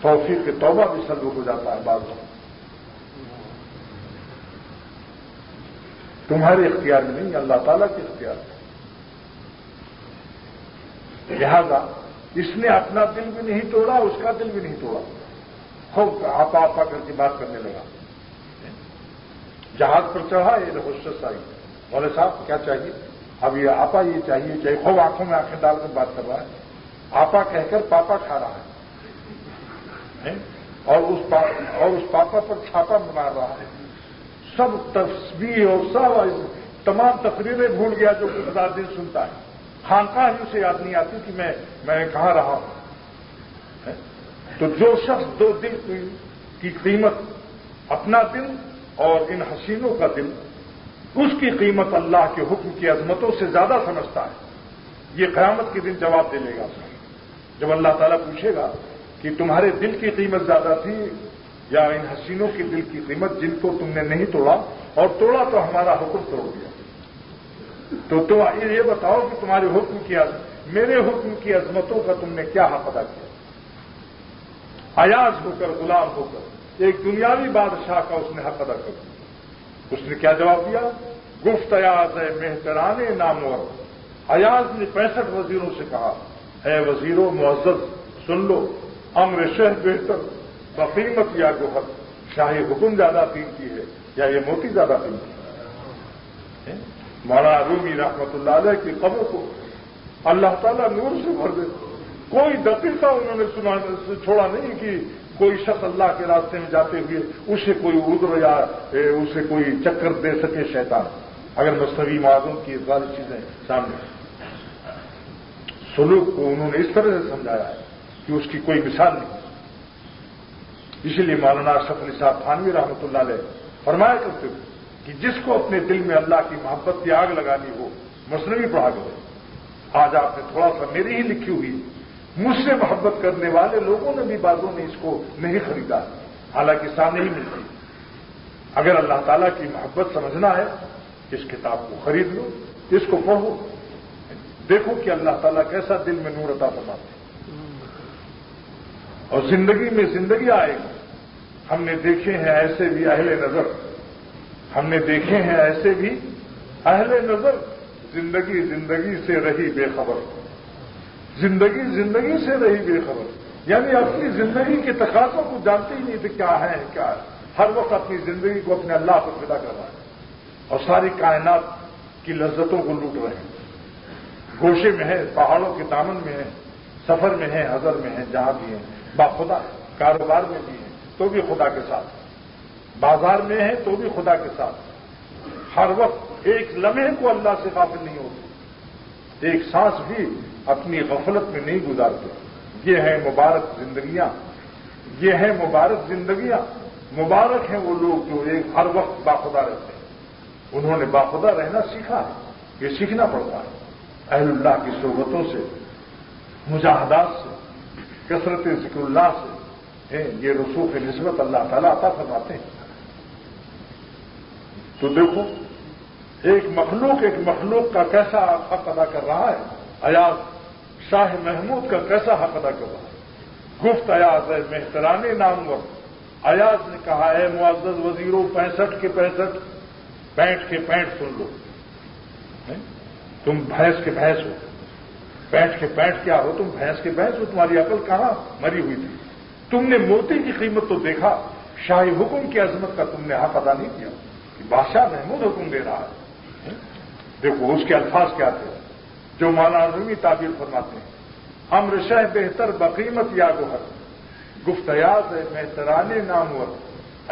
توفیق کے توبہ بھی سلب ہو جاتا ہے بعض وقت۔ تمہارے اختیار میں نہیں، اللہ تعالیٰ کے اختیار میں۔ لہذا اس نے اپنا دل بھی نہیں توڑا، اس کا دل بھی نہیں توڑا، خوب آپا کر کے بات کرنے لگا۔ جہاز پر چڑھا، یہ ہوشت آئی، مولے صاحب کیا چاہیے؟ اب یہ آپا یہ چاہیے، خوب آنکھوں میں آنکھیں ڈال کر بات کر رہا ہے، آپا کہہ کر پاپا کھا رہا ہے اور اس پاپا پر چھاپا مار رہا ہے۔ سب تسبیح اور سب تمام تقریریں بھول گیا جو کہ خدا دن سنتا ہے۔ خانقاہ ہی اسے یاد نہیں آتی کہ میں کہاں رہا ہوں۔ تو جو شخص دو دل کی قیمت، اپنا دل اور ان حسینوں کا دل، اس کی قیمت اللہ کے حکم کی عظمتوں سے زیادہ سمجھتا ہے، یہ قیامت کے دن جواب دے لے گا۔ جب اللہ تعالیٰ پوچھے گا کہ تمہارے دل کی قیمت زیادہ تھی یا ان حسینوں کی دل کی قیمت جن کو تم نے نہیں توڑا، اور توڑا تو ہمارا حکم توڑ دیا، تو تم یہ بتاؤ کہ تمہارے حکم کی میرے حکم کی عظمتوں کا تم نے کیا حق ادا کیا؟ ایاز ہو کر، غلام ہو کر، ایک دنیاوی بادشاہ کا اس نے حق ادا کر دیا۔ اس نے کیا جواب دیا؟ گفت ایاز ہے مہتران نامور۔ ایاز نے 65 وزیروں سے کہا، اے وزیروں معزز سن لو، امر شہ بہتر بقیمت یا گوہر، شاہی حکم زیادہ قیمتی ہے یا یہ موتی زیادہ قیمتی ہے؟ مولانا رومی رحمت اللہ علیہ کی قبر کو اللہ تعالیٰ نور سے بھر دے، کوئی دقیقہ انہوں نے چھوڑا نہیں کہ کوئی شخص اللہ کے راستے میں جاتے ہوئے اسے کوئی عذر یا اسے کوئی چکر دے سکے شیطان، اگر مصنوعی معاذوں کی ساری چیزیں سامنے۔ سلوک کو انہوں نے اس طرح سے سمجھایا ہے کہ اس کی کوئی مثال نہیں۔ اسی لیے مولانا اشرف علی صاحب تھانوی رحمۃ اللہ علیہ فرمایا کرتے تھے کہ جس کو اپنے دل میں اللہ کی محبت کی آگ لگانی ہو، مصنوعی پڑھا کرے۔ آج آپ نے تھوڑا سا میری ہی لکھی ہوئی، مجھ سے محبت کرنے والے لوگوں نے بھی بعضوں نے اس کو نہیں خریدا، حالانکہ سامنے ہی ملتی۔ اگر اللہ تعالیٰ کی محبت سمجھنا ہے، اس کتاب کو خرید لو، اس کو پڑھو، دیکھو کہ اللہ تعالیٰ کیسا دل میں نور عطا فرماتے ہیں، اور زندگی میں زندگی آئے گی۔ ہم نے دیکھے ہیں ایسے بھی اہل نظر، ہم نے دیکھے ہیں ایسے بھی اہل نظر، زندگی سے رہی بے خبر، زندگی سے رہی بے خبر، یعنی اپنی زندگی کے تقاضوں کو جانتے ہی نہیں تھے کیا ہے کیا ہے، ہر وقت اپنی زندگی کو اپنے اللہ پر فدا کر رہا ہے اور ساری کائنات کی لذتوں کو لوٹ رہے ہیں۔ گوشے میں ہے، پہاڑوں کے دامن میں ہے، سفر میں ہے، حضر میں ہے، جہاں بھی ہے، باخدا ہے، کاروبار میں بھی ہے تو بھی خدا کے ساتھ، بازار میں ہے تو بھی خدا کے ساتھ، ہر وقت ایک لمحے کو اللہ سے غافل نہیں ہوتے، ایک سانس بھی اپنی غفلت میں نہیں گزارتے۔ یہ ہیں مبارک زندگیاں، یہ ہیں مبارک زندگیاں، مبارک ہیں وہ لوگ جو ایک ہر وقت باخدا رہتے ہیں۔ انہوں نے باخدا رہنا سیکھا ہے، یہ سیکھنا پڑتا ہے اہل اللہ کی صحبتوں سے، مجاہدات سے، کثرت ذکر اللہ سے، یہ رسوخ نسبت اللہ تعالیٰ عطا فرماتے ہیں۔ تو دیکھو ایک مخلوق کا کیسا حق ادا کر رہا ہے، ایاز شاہ محمود کا کیسا حق ادا کر رہا ہے۔ گفت ایاز ہے مہترانے نامور، ایاز نے کہا ہے معزز وزیروں 65 کے 65 65 کے 65 سن لو، تم بھینس کے بھینس ہو، 65 کے 65 کیا ہو، تم بھینس کے بھینس ہو، تمہاری عقل کہاں مری ہوئی تھی؟ تم نے موتی کی قیمت تو دیکھا، شاہی حکم کی عظمت کا تم نے حق ادا نہیں کیا کہ بادشاہ محمود حکم دے رہا ہے۔ دیکھو اس کے الفاظ کیا تھے جو مولانا رومی تعبیر فرماتے ہیں، امر شہ بہتر بقیمت یا گوہر، گفت ایاز ہے مہتران نامور،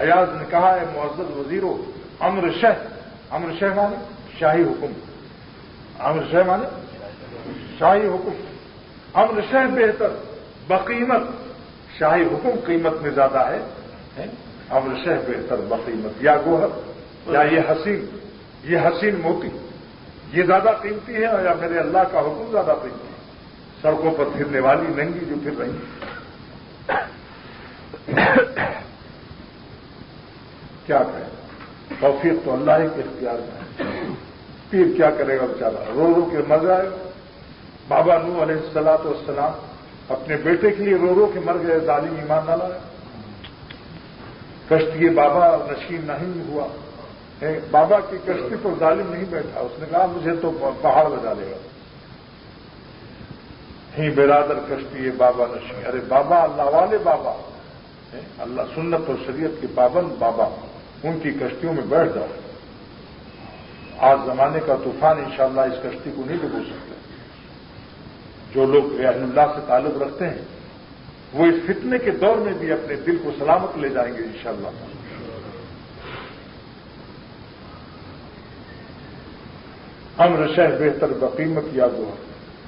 ایاز نے کہا ہے معزز وزیروں، امر شہ مانے شاہی حکم، امر شہ مانے شاہی حکم، امر شہ بہتر بقیمت، شاہی حکم قیمت میں زیادہ ہے، امر شہ بہتر بقیمت یا گوہر، یا یہ حسین موتی یہ زیادہ قیمتی ہے یا میرے اللہ کا حکم زیادہ قیمتی ہے؟ سڑکوں پر پھرنے والی ننگی جو پھر رہی کیا کہیں، توفیق تو اللہ ہی کے اختیار میں ہے، پیر کیا کرے گا بیچارہ، رو رو کے مر جائے گا۔ بابا نوح علیہ الصلوۃ والسلام اپنے بیٹے کے لیے رو رو کے مر گئے، ظالم ایمان نہ لایا، کشتی بابا نشین نہیں ہوا، بابا کی کشتی پر ظالم نہیں بیٹھا، اس نے کہا مجھے تو پہاڑ بجا لے گا، ہی برادر کشتی بابا نشین، ارے بابا اللہ والے بابا، اللہ سنت اور شریعت کے پابند بابا، ان کی کشتیوں میں بیٹھ جاؤ، آج زمانے کا طوفان انشاءاللہ اس کشتی کو نہیں ڈبو سکتے۔ جو لوگ اہل اللہ سے تعلق رکھتے ہیں وہ اس فتنے کے دور میں بھی اپنے دل کو سلامت لے جائیں گے انشاءاللہ۔ امر شہ بہتر بقیمت یا گوہر،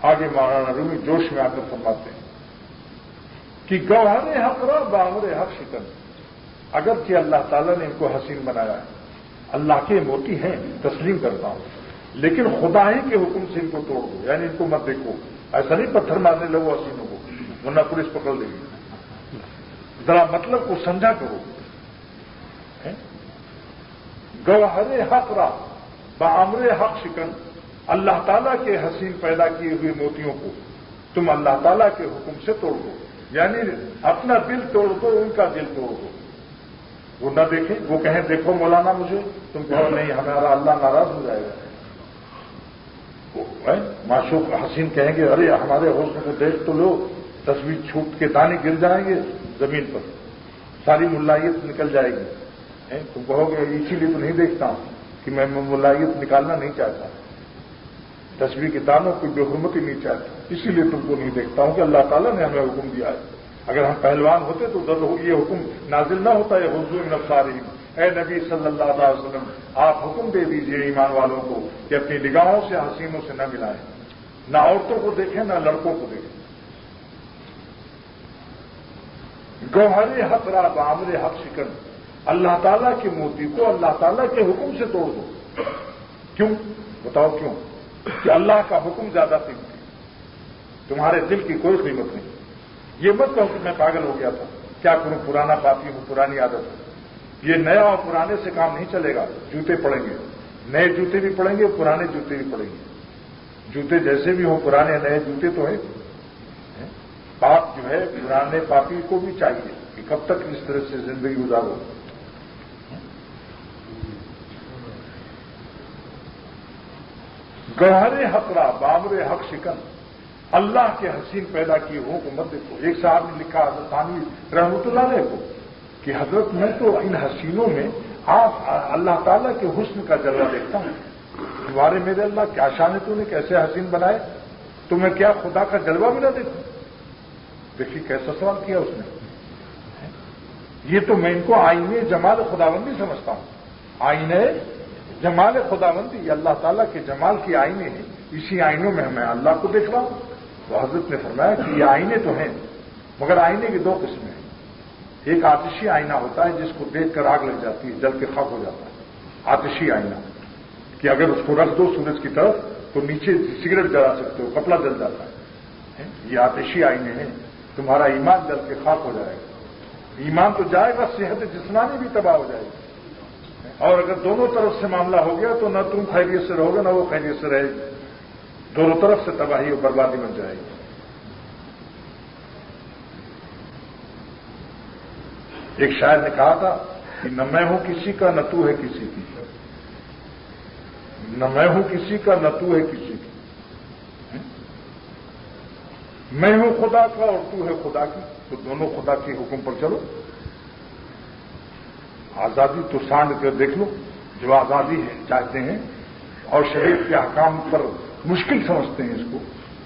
آگے مولانا رومی جوش میں آ کر فرماتے ہیں کہ گوہر حق را بامر حق شکن، اگرچہ اللہ تعالیٰ نے ان کو حسین بنایا ہے، اللہ کے موتی ہیں تسلیم کرتا ہوں، لیکن خدا ہی کے حکم سے ان کو توڑ دو، یعنی ان کو مت دیکھو، ایسا نہیں پتھر مارنے لگو حسینوں کو ورنہ پولیس پکڑ لے گی، ذرا مطلب کو سمجھا کرو۔ گوہر حق را بامر حق شکن، اللہ تعالیٰ کے حسین پیدا کیے ہوئے موتیوں کو تم اللہ تعالیٰ کے حکم سے توڑ دو، یعنی اپنا دل توڑ دو، ان کا دل توڑ دو، وہ نہ دیکھیں، وہ کہیں دیکھو مولانا مجھے، تم کہو نہیں ہمارا اللہ ناراض ہو جائے گا، معشوق حسین کہیں گے ارے ہمارے حسن کو دیکھ تو لو، تصویر چھوٹ کے دانے گر جائیں گے زمین پر، ساری ملائیت نکل جائے گی، تم کہو گے اسی لیے تو نہیں دیکھتا ہوں کہ میں ملائیت نکالنا نہیں چاہتا، تصویر کے دانوں کی بے حرمتی نہیں چاہتا، اسی لیے تم کو نہیں دیکھتا ہوں کہ اللہ تعالیٰ نے ہمیں حکم دیا ہے، اگر ہم پہلوان ہوتے تو یہ حکم نازل نہ ہوتا، یہ حضور من الصالحین، اے نبی صلی اللہ علیہ وسلم آپ حکم دے دیجئے ایمان والوں کو کہ اپنی نگاہوں سے حسینوں سے نہ ملائیں، نہ عورتوں کو دیکھیں نہ لڑکوں کو دیکھیں۔ گوہر حق را بامر حق شکن، اللہ تعالیٰ کے موتی کو اللہ تعالیٰ کے حکم سے توڑ دو، کیوں بتاؤ کیوں؟ کہ اللہ کا حکم زیادہ قیمتی، تمہارے دل کی کوئی قیمت نہیں، یہ مت کہو کہ میں پاگل ہو گیا تھا، کیا کروں پرانا پاپی ہوں، پرانی عادت ہے، یہ نیا اور پرانے سے کام نہیں چلے گا، جوتے پڑیں گے، نئے جوتے بھی پڑیں گے، پرانے جوتے بھی پڑیں گے، جوتے جیسے بھی ہوں پرانے نئے جوتے تو ہیں، پاپ جو ہے پرانے پاپی کو بھی چاہیے کہ کب تک اس طرح سے زندگی گزارو۔ گوہر حق را بامر حق شکن، اللہ کے حسین پیدا کیے ہوں کو مت دیکھو۔ ایک صاحب نے لکھا حضرت تھانوی رحمۃ اللہ علیہ کو کہ حضرت میں تو ان حسینوں میں آپ اللہ تعالیٰ کے حسن کا جلوہ دیکھتا ہوں، تمہارے میرے اللہ کیا شان ہے، تو نے کیسے حسین بنائے، تو میں کیا خدا کا جلوہ بھی نہ دیکھوں؟ دیکھیے کیسا سوال کیا اس نے. یہ تو میں ان کو آئینے جمال خداوندی سمجھتا ہوں. آئینے جمال خداوندی، یہ اللہ تعالیٰ کے جمال کی آئینے ہیں. اسی آئینوں میں میں اللہ کو دیکھ رہا ہوں. تو حضرت نے فرمایا کہ یہ آئینے تو ہیں، مگر آئینے کی 2 قسمیں ہیں. ایک آتشی آئینہ ہوتا ہے جس کو دیکھ کر آگ لگ جاتی ہے، جل کے خاک ہو جاتا ہے. آتشی آئینہ کہ اگر اس کو رکھ دو سورج کی طرف تو نیچے سگریٹ جلا سکتے ہو، کپڑا جل جاتا ہے. یہ آتشی آئینے ہیں. تمہارا ایمان جل کے خاک ہو جائے گا. ایمان تو جائے گا، صحت جسمانی بھی تباہ ہو جائے گی. اور اگر دونوں طرف سے معاملہ ہو گیا تو نہ تم خیریت سے رہو گے نہ وہ خیریت سے رہے گی. دونوں طرف سے تباہی اور بربادی بن جائے گی. ایک شاعر نے کہا تھا کہ نہ میں ہوں کسی کا نہ تو ہے کسی کی، نہ میں ہوں کسی کا نہ تو ہے کسی کی. میں ہوں خدا کا اور تو ہے خدا کی، تو دونوں خدا کے حکم پر چلو. آزادی تو سانڈ کر دیکھ لو، جو آزادی ہے چاہتے ہیں اور شریعت کے احکام پر مشکل سمجھتے ہیں اس کو،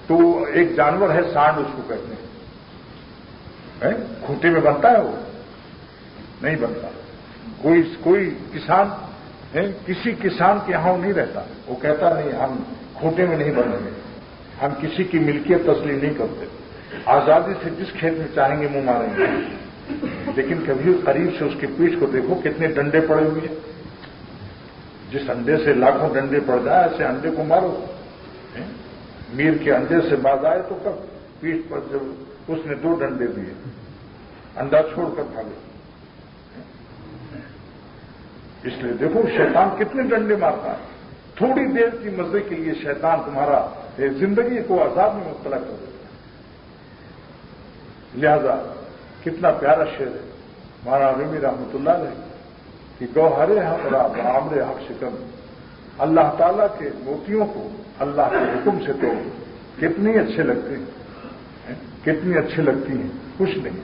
تو ایک جانور ہے سانڈ، اس کو کہتے ہیں. کھوٹے میں بنتا ہے وہ؟ نہیں بنتا. کوئی کسان ہے، کسی کسان کے یہاں نہیں رہتا، وہ کہتا نہیں ہم کھوٹے میں نہیں بنیں گے، ہم کسی کی ملکیت تسلیم نہیں کرتے، آزادی سے جس کھیت میں چاہیں گے منہ ماریں گے. لیکن کبھی قریب سے اس کی پیٹھ کو دیکھو کتنے ڈنڈے پڑے ہوئے ہیں. جس انڈے سے لاکھوں ڈنڈے پڑ جائے ایسے انڈے کو مارو. میر کے انڈے سے باز آئے تو کب پیٹھ پر جب اس نے 2 ڈنڈے دیے، انڈا چھوڑ کر بھاگے. اس لیے دیکھو شیطان کتنے ڈنڈے مارتا ہے. تھوڑی دیر کی مزے کے لیے شیطان تمہارا زندگی کو عذاب میں مبتلا کر دیتا ہے. لہذا کتنا پیارا شعر ہے مولانا رومی رحمۃ اللہ علیہ کہ گوہر حق را عامر حق شکن. اللہ تعالیٰ کے موتیوں کو اللہ کے حکم سے تو کتنی اچھے لگتے ہیں، کتنی اچھی لگتی ہیں. کچھ نہیں،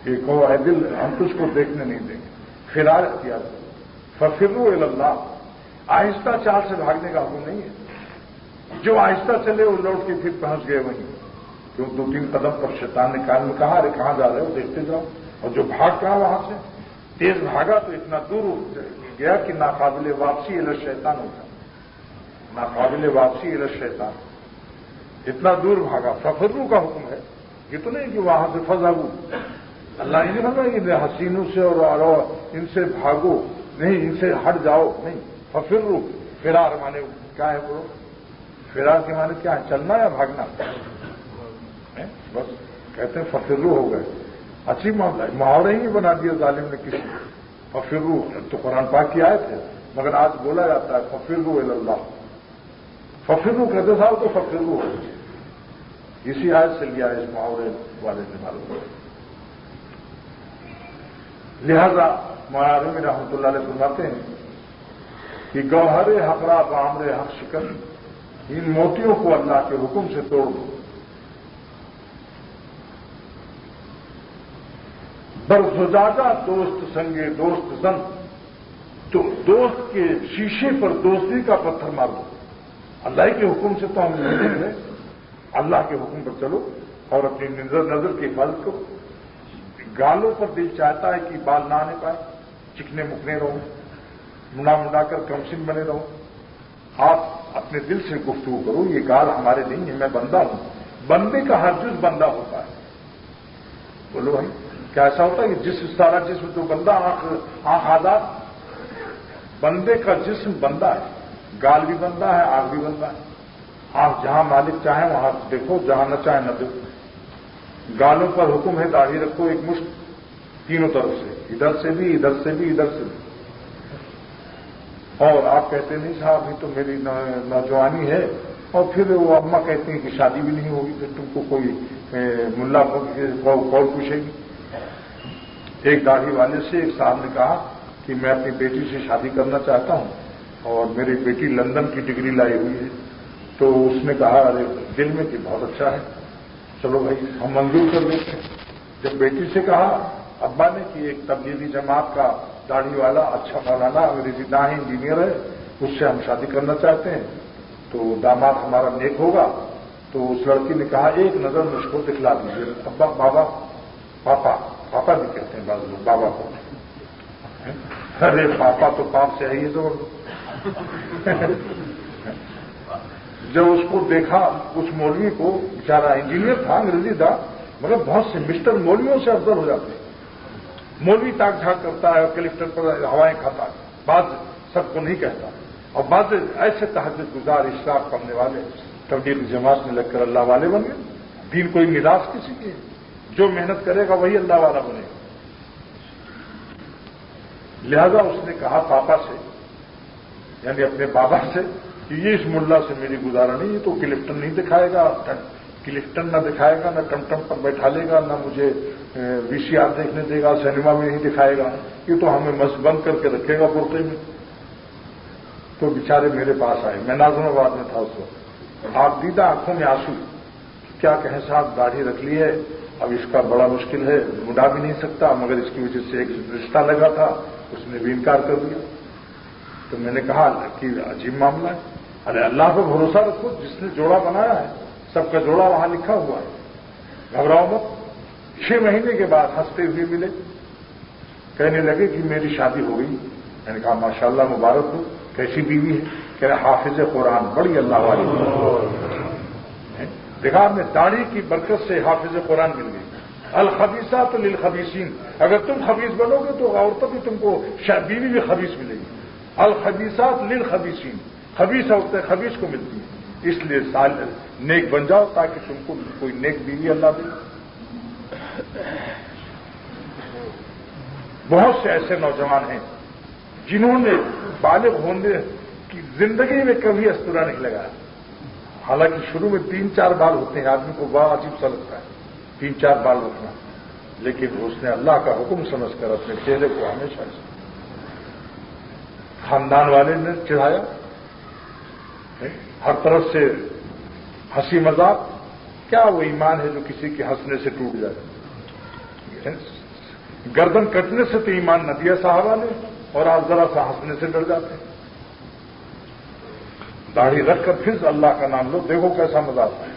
ایک ہو اے دل ہم تجھ کو دیکھنے نہیں دیں گے. فرار اختیار کرو، ففروا الی اللہ. آہستہ چال سے بھاگنے کا حکم نہیں ہے. جو آہستہ چلے وہ لوٹ کے پھر پہنچ گئے وہیں. کیوں 2-3 قدم پر شیطان نے کان میں کہا ارے کہاں جا رہے ہو، دیکھتے جاؤ. اور جو بھاگ کہا وہاں سے تیز بھاگا تو اتنا دور گیا کہ ناقابل واپسی الی شیطان ہو گیا. ناقابل واپسی الی شیطان، اتنا دور بھاگا. ففروا کا حکم ہے، یہ تو نہیں کہ وہاں سے فضاؤ. اللہ یہ نہیں بتا کہ حسینوں سے اور ان سے بھاگو، نہیں ان سے ہٹ جاؤ، نہیں. ففروا، فرار مانے کیا ہے وہ؟ فرار کے مانے کیا ہے؟ چلنا یا بھاگنا؟ بس کہتے ہیں ففروا ہو گئے. اچھی معاملہ ہے، محاورہ ہی بنا دیا ظالم نے کسی. ففروا تو قرآن پاک کی آیت ہے، مگر آج بولا جاتا ہے ففروا الی اللہ. ففروا کہتے صاحب تو ففروا ہو گئے. اسی آیت سے لیا اس محاورے والے نے معلوم. لہذا مولانا رومی رحمۃ اللہ علیہ فرماتے ہیں کہ گوہر حقرا بعامر حق شکن، ان موتیوں کو اللہ کے حکم سے توڑ دو. برزجاجہ دوست سنگے دوست زن، تو دوست کے شیشے پر دوستی کا پتھر مار دو. اللہ کے حکم سے تو ہم نہیں دیں گے، اللہ کے حکم پر چلو اور اپنی نظر کی حفاظت کرو. گالوں پر دل چاہتا ہے کہ بال نہ آنے پائے، چکنے مکنے رہو، منڈا کر کمسن بنے رہو. آپ اپنے دل سے گفتگو کرو، یہ گال ہمارے نہیں ہے، میں بندہ ہوں. بندے کا ہر جز بندہ ہوتا ہے. بولو بھائی کیا ایسا ہوتا ہے کہ جسم سارا جسم تو بندہ، آنکھ آزاد؟ بندے کا جسم بندہ ہے، گال بھی بندہ ہے، آنکھ بھی بندہ ہے. آپ جہاں مالک چاہیں وہاں دیکھو، جہاں نہ چاہیں نہ دیکھو. گالوں پر حکم ہے داڑھی رکھو ایک مشت تینوں طرف سے، ادھر سے بھی ادھر سے بھی ادھر سے بھی. اور آپ کہتے نہیں صاحب یہ تو میری نوجوانی ہے، اور پھر وہ اماں کہتی ہیں کہ شادی بھی نہیں ہوگی، پھر تم کو کوئی ملا کال پوچھے گی. ایک داڑھی والے سے ایک صاحب نے کہا کہ میں اپنی بیٹی سے شادی کرنا چاہتا ہوں اور میری بیٹی لندن کی ڈگری لائی ہوئی ہے. تو اس نے کہا ارے دل میں کہ بہت اچھا ہے، چلو بھائی ہم منظور کر دیتے ہیں. جب بیٹی سے کہا ابا نے کہ ایک تبلیغی جماعت کا داڑھی والا اچھا مولانا انگریزی داں انجینئر ہے، اس سے ہم شادی کرنا چاہتے ہیں، تو داماد ہمارا نیک ہوگا. تو اس لڑکی نے کہا ایک نظر مجھ کو دکھلا دیجیے. ابا بابا پاپا پاپا بھی کہتے ہیں بعض لوگ بابا کو. ارے پاپا تو پاپ سے ہے یہ تو. جب اس کو دیکھا اس مولوی کو, بیچارہ انجینئر تھا, انگریزی تھا, مگر بہت سے مسٹر مولویوں سے افضل ہو جاتے ہیں. مولوی تاک جھاک کرتا ہے اور کلکٹر پر ہوائیں کھاتا ہے, بعض سب کو نہیں کہتا. اور بعض ایسے تہجد گزار اشراق پڑھنے والے تبلیغ جماعت میں لگ کر اللہ والے بن گئے. دین کوئی میراث کسی کی ہے, جو محنت کرے گا وہی اللہ والا بنے گا. لہذا اس نے کہا پاپا سے, یعنی اپنے بابا سے, کہ یہ اس ملا سے میری گزارا نہیں, یہ تو کلکٹر نہیں دکھائے گا, کلکٹر نہ دکھائے گا, نہ ٹم پر بیٹھا لے گا, نہ مجھے وی سی آر دیکھنے دے گا, سنیما میں نہیں دکھائے گا, یہ تو ہمیں مس بند کر کے رکھے گا برقعے میں. تو بیچارے میرے پاس آئے, میں ناظم آباد میں تھا اس وقت. آپ دیدہ آنکھوں میں آنسو, کیا کہیں صاحب داڑھی رکھ لی ہے, اب اس کا بڑا مشکل ہے, مڈا بھی نہیں سکتا, مگر اس کی وجہ سے ایک رشتہ لگا تھا, اس نے بھی انکار کر دیا. تو میں نے کہا کہ عجیب معاملہ ہے. ارے اللہ پہ بھروسہ رکھو, جس نے جوڑا بنایا ہے سب کا جوڑا وہاں لکھا ہوا ہے, گھبراؤ مت. 6 مہینے کے بعد ہنستے ہوئے ملے, کہنے لگے کہ میری شادی ہو گئی. میں نے کہا ماشاءاللہ مبارک ہو, کیسی بیوی ہے؟ کہہ رہے حافظ قرآن, بڑی اللہ والی. دیکھا آپ نے, داڑھی کی برکت سے حافظ قرآن مل گئی. الخبیثات للخبیثین, اگر تم خبیث بنو گے تو عورتوں بھی تم کو بیوی بھی خبیث ملے گی. الخبیثات للخبیثین, خبیث عورتیں خبیث کو ملتی ہیں. اس لیے نیک بن جاؤ تاکہ تم کو کوئی نیک بیوی اللہ دے. بہت سے ایسے نوجوان ہیں جنہوں نے بالغ ہونے کی زندگی میں کبھی استورا نہیں لگایا. حالانکہ شروع میں 3-4 بال ہوتے ہیں, آدمی کو بڑا عجیب سا لگتا ہے 3-4 بال رکھنا, لیکن اس نے اللہ کا حکم سمجھ کر اپنے چہرے کو ہمیشہ خاندان والے نے چڑھایا, ہر طرف سے ہنسی مذاق. کیا وہ ایمان ہے جو کسی کے ہنسنے سے ٹوٹ جائے؟ گردن کٹنے سے تو ایمان نہ دیا صحابہ نے, اور آپ ذرا سا ہنسنے سے ڈر جاتے ہیں. داڑھی رکھ کر پھر اللہ کا نام لو, دیکھو کیسا مزہ آتا ہے.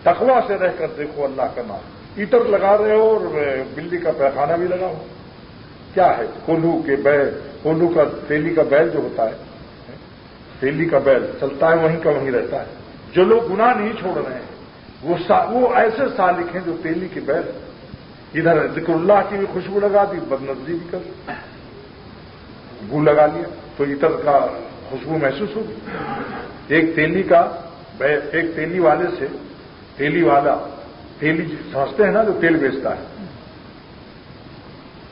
تقویٰ سے رہ کر دیکھو اللہ کا نام. ایٹر لگا رہے ہو اور بلی کا پیخانہ بھی لگا ہو, کیا ہے؟ کولو کے بیل, کولو کا تیلی کا بیل جو ہوتا ہے, تیلی کا بیل چلتا ہے وہیں کا وہیں رہتا ہے. جو لوگ گناہ نہیں چھوڑ رہے ہیں وہ ایسے سالک ہیں جو تیلی کے بیل, ادھر ذکر اللہ کی بھی خوشبو لگا دی, بدنظری بھی کر بو لگا لیا تو عطر کا خوشبو محسوس ہوگی. ایک تیلی والے سے, تیلی والا, تیلی سمجھتے ہیں نا جو تیل بیچتا ہے,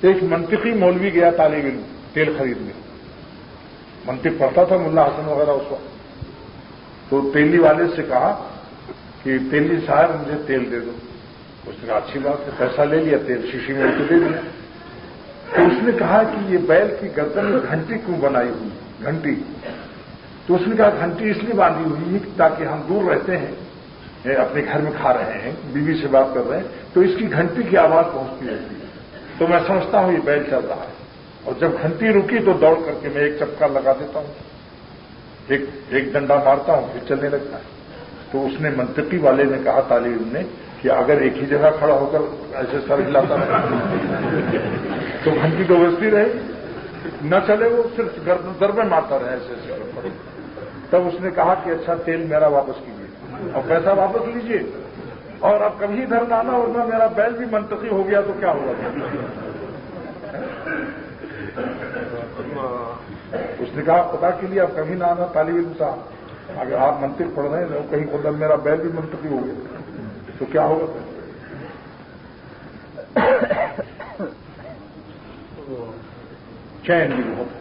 ایک منطقی مولوی گیا طالب علم تیل خریدنے, منطق پڑھتا تھا ملا حسن وغیرہ اس وقت. تو تیلی والے سے کہا کہ تیلی صاحب مجھے تیل دے دو. اس نے کہا اچھی بات ہے, پیسہ لے لیا, تیل شیشی میں دے دیا. تو اس نے کہا کہ یہ بیل کی گردن میں گھنٹی کیوں بنائی ہوئی, گھنٹی؟ تو اس نے کہا گھنٹی اس لیے باندھی ہوئی ہے تاکہ ہم دور رہتے ہیں, اپنے گھر میں کھا رہے ہیں, بیوی سے بات کر رہے ہیں, تو اس کی گھنٹی کی آواز پہنچتی رہتی ہے, تو میں سمجھتا ہوں یہ بیل چل رہا ہے. اور جب گھنٹی رکی تو دوڑ کر کے میں ایک چپکا لگا دیتا ہوں, ایک ڈنڈا مارتا ہوں, پھر چلنے لگتا ہے. تو اس نے منطقی والے نے کہا طالب علم نے کہ اگر ایک ہی جگہ کھڑا ہو کر ایسے سر ہلاتا رہے تو گھنٹی تو بجتی رہے, نہ چلے, وہ صرف ضربے مارتا رہے ایسے ایسے. تب اس نے کہا کہ اچھا تیل میرا واپس کیجیے اور پیسہ واپس لیجیے, اور اب کبھی ادھر نہ آنا, ورنہ میرا بیل بھی منطقی ہو گیا تو کیا ہوگا. اس نے کہا پتا کے لیے اب کبھی نہ آنا طالب علم صاحب, اگر آپ منطق پڑھ رہے ہیں کہیں خدا میرا بیل بھی منطقی ہو گیا تو کیا ہوگا. چین بھی بہت ہے,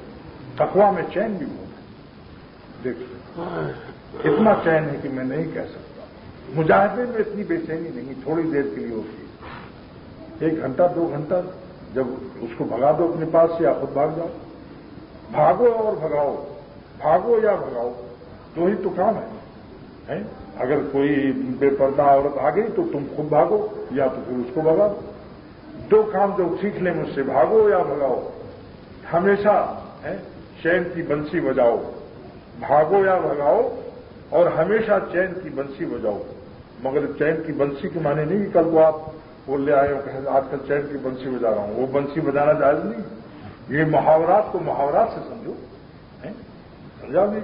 تقویٰ میں چین بھی بہت ہے. دیکھیے اتنا چین ہے کہ میں نہیں کہہ سکتا. مجاہدے میں اتنی بے چینی نہیں, تھوڑی دیر کے لیے ہوتی ہے, 1 گھنٹہ 2 گھنٹہ, جب اس کو بھگا دو اپنے پاس سے یا خود بھاگ جاؤ. بھاگو اور بھگاؤ, بھاگو یا بھگاؤ, 2 ہی تو کام ہے. اگر کوئی بے پردہ عورت آ گئی تو تم خود بھاگو یا تو پھر اس کو بھگاؤ. 2 کام جو سیکھ لیں مجھ سے, بھاگو یا بھگاؤ. ہمیشہ چین کی بنسی بجاؤ, بھاگو یا بھگاؤ, اور ہمیشہ چین کی بنسی بجاؤ. مگر چین کی بنسی کے معنی نہیں کہ کل کو آپ وہ لے آئے ہو کہ آج کل چین کی بنسی بجا رہا ہوں، وہ بنسی بجانا جائز نہیں۔ یہ محاورات کو محاورات سے سمجھو، سمجھا نہیں؟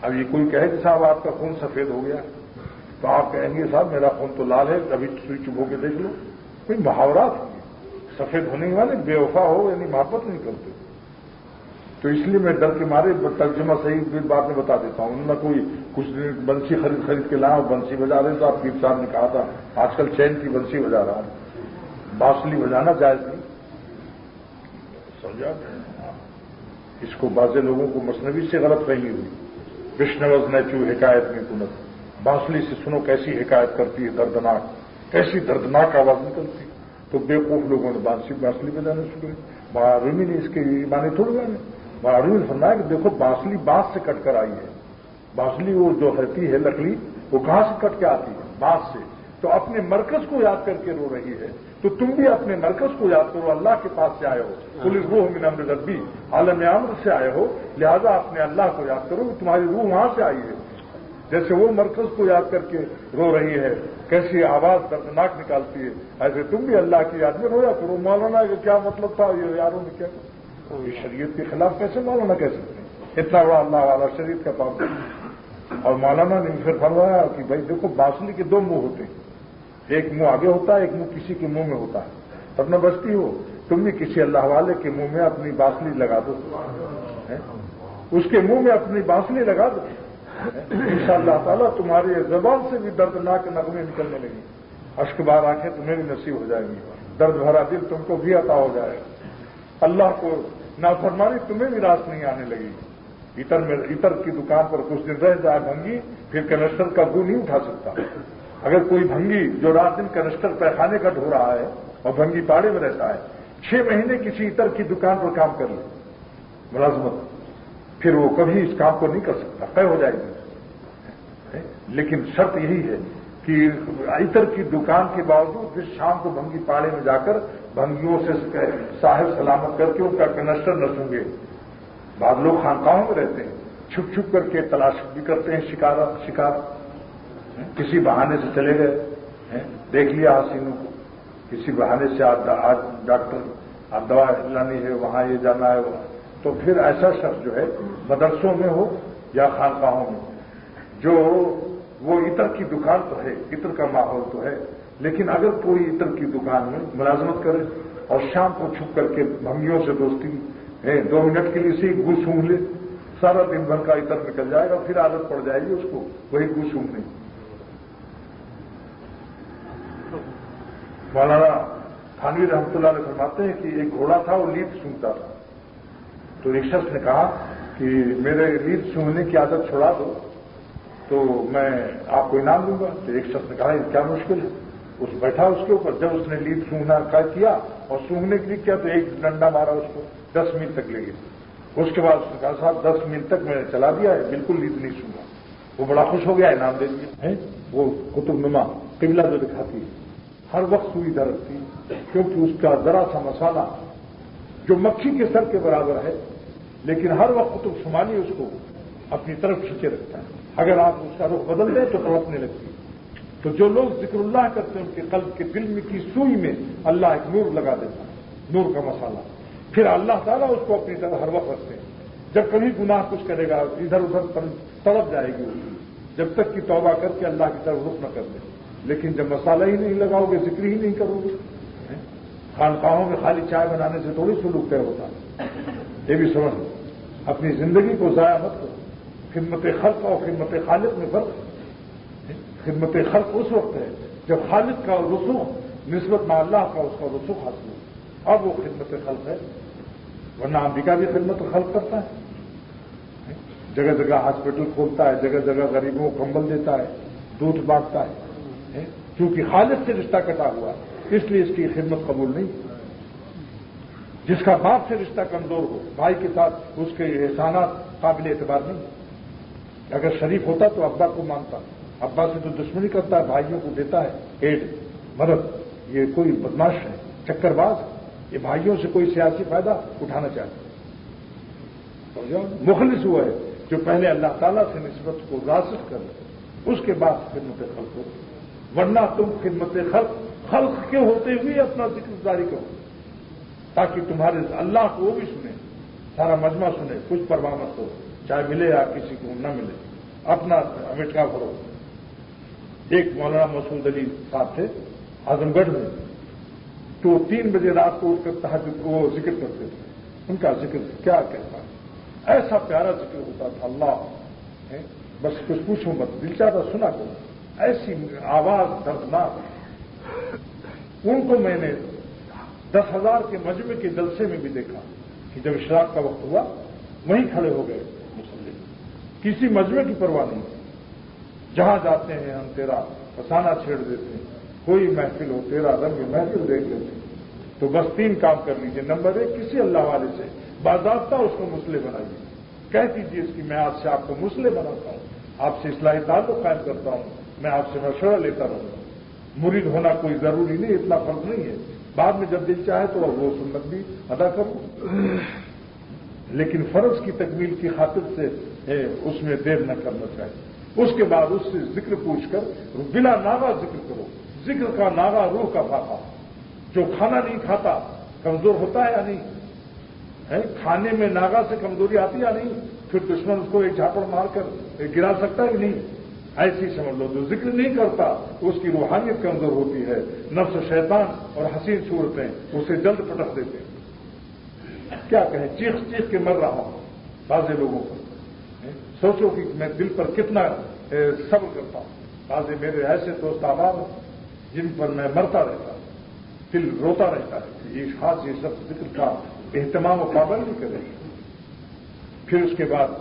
اب یہ کوئی کہے کہ صاحب آپ کا خون سفید ہو گیا تو آپ کہیں گے صاحب میرا خون تو لال ہے، ابھی سوئی چبھو کے دیکھ لو۔ کوئی محاورات سفید ہونے والے بے وفا ہو یعنی محبت نہیں کرتے۔ تو اس لیے میں ڈر کے مارے ترجمہ صحیح بات میں بتا دیتا ہوں۔ انہوں نے کوئی کچھ بنسی خرید کے لایا اور بنسی بجا رہے تو آپ پیر صاحب نے کہا تھا آج کل چین کی بنسی بجا رہا ہوں، بانسری بجانا جائز نہیں، سمجھا؟ اس کو بعض لوگوں کو مثنوی سے غلط فہمی ہوئی۔ وشنوز نیچو حکایت میں کنت، بانسری سے سنو کیسی حکایت کرتی ہے، دردناک، کیسی دردناک آواز نکلتی، تو بیوقوف لوگوں نے بانسری بجانا شروع کی۔ معرومی نے اس کے معنی تھوڑے جانے، معرومی نے فرمایا کہ دیکھو بانسری بانس سے کٹ کر آئی ہے، بانسری وہ جو ہوتی ہے لکڑی وہ کہاں سے کٹ کے آتی ہے؟ بانس سے۔ تو اپنے مرکز کو یاد کر کے رو رہی ہے، تو تم بھی اپنے مرکز کو یاد کرو، اللہ کے پاس سے آئے ہو، قل الروح من امر ربی، عالم امر سے آئے ہو، لہذا اپنے اللہ کو یاد کرو، تمہاری روح وہاں سے آئی ہے۔ جیسے وہ مرکز کو یاد کر کے رو رہی ہے، کیسی آواز دردناک نکالتی ہے، ایسے تم بھی اللہ کی یاد میں رویا کرو۔ مولانا کا کیا مطلب تھا یہ یاروں نے کیا؟ یہ شریعت کے خلاف کیسے مولانا کہہ سکتے ہیں؟ اتنا بڑا اللہ والا شریعت کا پابند۔ اور مولانا نے پھر فرمایا کہ بھائی دیکھو بانسری کے دو منہ ہوتے ہیں، ایک منہ آگے ہوتا ہے، ایک منہ کسی کے منہ میں ہوتا ہے، تب نہ بچتی ہو۔ تم بھی کسی اللہ والے کے منہ میں اپنی بانسری لگا دو، اس کے منہ میں اپنی بانسری لگا دو، انشاءاللہ تعالیٰ تمہاری زبان سے بھی دردناک نغمے نکلنے لگیں، اشک بار آنکھیں تمہیں بھی نصیب ہو جائیں گی، درد بھرا دل تم کو بھی عطا ہو جائے گا، اللہ کو نافرمانی تمہیں بھی راس نہیں آنے لگی۔ عطر کی دکان پر کچھ دن رہ جائے بھنگی، پھر کنسٹر کا بو نہیں اٹھا سکتا۔ اگر کوئی بھنگی جو رات دن کنسٹر پیخانے کا ڈھو رہا ہے اور بھنگی پاڑے میں رہتا ہے، 6 مہینے کسی عطر کی دکان پر کام کر لے ملازمت، پھر وہ کبھی اس کام کو نہیں کر سکتا، طے ہو جائے گی۔ لیکن شرط یہی ہے کہ عطر کی دکان کے باوجود پھر شام کو بھنگی پاڑے میں جا کر بھنگیوں سے صاحب سلامت کر کے ان کا کنسٹر نسوں گے۔ بعض لوگ خانقاہوں میں رہتے ہیں، چھپ چھپ کر کے تلاش بھی کرتے ہیں، شکار کسی بہانے سے چلے گئے، دیکھ لیا حسینوں کو، کسی بہانے سے آج ڈاکٹر اب دوا لانی ہے، وہاں یہ جانا ہے، تو پھر ایسا شخص جو ہے مدرسوں میں ہو یا خانقاہوں میں، جو وہ عطر کی دکان تو ہے، عطر کا ماحول تو ہے، لیکن اگر کوئی عطر کی دکان میں ملازمت کرے اور شام کو چھپ کر کے بھنگیوں سے دوستی 2 منٹ کے لیے سے گو سونگھ لے، سارا دن بھر کا عطر نکل جائے گا، پھر عادت پڑ جائے گی اس کو وہی گو سونگھنے۔ مولانا تھانوی رحمۃ اللہ علیہ فرماتے ہیں کہ ایک گھوڑا تھا، وہ لیڈ سونگتا تھا، تو ایک شخص نے کہا کہ میرے لیڈ سونگنے کی عادت چھوڑا دو تو میں آپ کو انعام دوں گا۔ تو ایک شخص نے کہا یہ کیا مشکل ہے، اس بیٹھا اس کے اوپر، جب اس نے لیڈ سونگنا کیا اور سونگنے کے لیے کیا تو ایک ڈنڈا مارا اس کو، 10 میل تک لے گئے۔ اس کے بعد اس نے کہا صاحب 10 میل تک میں نے چلا دیا ہے، بالکل لیڈ نہیں سونگا۔ وہ بڑا خوش ہو گیا، انعام دے دیا۔ وہ قطب نما قبلہ جو دکھاتی ہے، ہر وقت سوئی دھرتی، کیونکہ اس کا ذرا سا مسالہ جو مکھی کے سر کے برابر ہے، لیکن ہر وقت قطب شمالی اس کو اپنی طرف کھینچے رکھتا ہے، اگر آپ اس کا رخ بدل دیں تو تڑپنے لگتی ہے۔ تو جو لوگ ذکر اللہ کرتے ہیں ان کے قلب کے دل میں کی سوئی میں اللہ ایک نور لگا دیتا ہے، نور کا مسالہ، پھر اللہ تعالیٰ اس کو اپنی طرح ہر وقت رکھتے ہیں۔ جب کبھی گناہ کچھ کرے گا ادھر ادھر تڑپ جائے گی اس کی، جب تک کہ توبہ کر کے اللہ کی طرف رخ نہ کر دے۔ لیکن جب مسالہ ہی نہیں لگاؤ گے، ذکر ہی نہیں کرو گے، خانقاہوں میں خالی چائے بنانے سے تھوڑی سلوک طے ہوتا ہے۔ یہ بھی سمجھ لو، اپنی زندگی کو ضائع مت کرو۔ خدمت خلق اور خدمت خالق میں فرق ہے۔ خدمت خلق اس وقت ہے جب خالق کا رسوخ نسبت میں اللہ کا اس کا رسوخ حاصل ہو، اب وہ خدمت خلق ہے، ورنہ انبیاء بھی خدمت خلق کرتا ہے، جگہ جگہ ہاسپٹل کھولتا ہے، جگہ جگہ غریبوں کو کمبل دیتا ہے، دودھ بانٹتا ہے، کیونکہ خالق سے رشتہ کٹا ہوا ہے، اس لیے اس کی خدمت قبول نہیں۔ جس کا باپ سے رشتہ کمزور ہو، بھائی کے ساتھ اس کے احسانات قابل اعتبار نہیں۔ اگر شریف ہوتا تو ابا کو مانتا، ابا سے تو دشمنی کرتا ہے، بھائیوں کو دیتا ہے ایڈ مدد، یہ کوئی بدماش ہے، چکر باز، یہ بھائیوں سے کوئی سیاسی فائدہ اٹھانا چاہتا ہے۔ مخلص ہوا ہے جو پہلے اللہ تعالیٰ سے نسبت کو راسخ کر اس کے بعد خدمت خلق ہو۔ ورنہ تم خدمت خلق کے ہوتے ہوئے اپنا ذکر جاری کرو تاکہ تمہارے اللہ کو وہ بھی سنے، سارا مجمع سنے، کچھ پرواہ مت ہو، چاہے ملے یا کسی کو نہ ملے، اپنا مٹکا کرو۔ ایک مولانا مسعود علی صاحب تھے اعظم گڑھ میں، تو 3 بجے رات کو اٹھ کر تہجد وہ ذکر کرتے تھے۔ ان کا ذکر کیا کہتا ہے، ایسا پیارا ذکر ہوتا تھا، اللہ بس کچھ پوچھو مت، دل چاہتا سنا کرو، ایسی آواز دردناک۔ ان کو میں نے 10,000 کے مجمع کے جلسے میں بھی دیکھا کہ جب اشراق کا وقت ہوا وہیں کھڑے ہو گئے مسلم، کسی مجمع کی پرواہ نہیں، جہاں جاتے ہیں ہم تیرا فسانہ چھیڑ دیتے ہیں، کوئی محفل ہو تیرا رنگ محفل دیکھ لیتے ہیں۔ تو بس 3 کام کر لیجئے، نمبر 1 کسی اللہ والے سے باضابطہ اس کو مسلم بنائیے، کہہ دیجیے اس کی میں آج سے آپ کو مسلم بناتا ہوں، آپ سے اصلاحی تعلق قائم کرتا ہوں، میں آپ سے مشورہ لیتا رہوں گا۔ مرید ہونا کوئی ضروری نہیں، اتنا فرض نہیں ہے، بعد میں جب دل چاہے تو وہ سنت بھی ادا کرو، لیکن فرض کی تکمیل کی خاطر سے اس میں دیر نہ کرنا چاہیے۔ اس کے بعد اس سے ذکر پوچھ کر بلا ناغہ ذکر کرو، ذکر کا ناغہ روح کا فاقہ۔ جو کھانا نہیں کھاتا کمزور ہوتا ہے یا نہیں؟ کھانے میں ناغہ سے کمزوری آتی یا نہیں؟ پھر دشمن اس کو ایک جھاپڑ مار کر گرا سکتا ہے کہ نہیں؟ ایسی سمجھ لو، جو ذکر نہیں کرتا اس کی روحانیت کمزور ہوتی ہے، نفس و شیطان اور حسین صورتیں اسے جلد پٹک دیتے ہیں۔ کیا کہیں، چیخ چیخ کے مر رہا ہوں بعض لوگوں کو، سوچو کہ میں دل پر کتنا صبر کرتا ہوں۔ بعض میرے ایسے دوست آباد ہیں جن پر میں مرتا رہتا ہوں، دل روتا رہتا ہے کہ یہ خاص یہ سب ذکر کا اہتمام و پابندی کرے، پھر اس کے بعد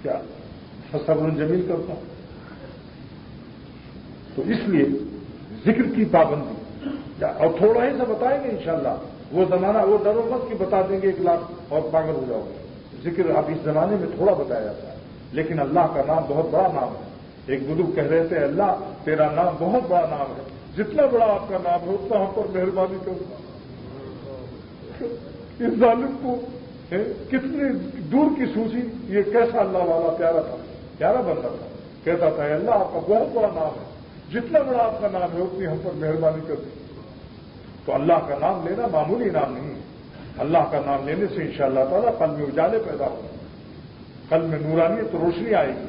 کیا صبر جمیل کرتا ہوں۔ تو اس لیے ذکر کی پابندی، اور تھوڑا ہی سا بتائیں گے انشاءاللہ، وہ زمانہ وہ ڈرو مت کہ بتا دیں گے 1 لاکھ اور پاگل ہو جاؤ گے۔ ذکر اب اس زمانے میں تھوڑا بتایا جاتا ہے، لیکن اللہ کا نام بہت بڑا نام ہے۔ ایک بزرگ کہہ رہے تھے، اللہ تیرا نام بہت بڑا نام ہے، جتنا بڑا آپ کا نام ہے اتنا ہم پر مہربانی کرو۔ اس ظالم کو کتنی دور کی سوچی، یہ کیسا اللہ والا پیارا تھا، پیارا بندہ تھا، کہتا تھا اللہ آپ کا بہت بڑا نام ہے، جتنا بڑا آپ کا نام ہے اتنی ہم پر مہربانی کر دی۔ تو اللہ کا نام لینا معمولی نام نہیں ہے، اللہ کا نام لینے سے انشاءاللہ تعالیٰ قلب میں اجالے پیدا ہوں گے، قلب میں نورانیت روشنی آئے گی،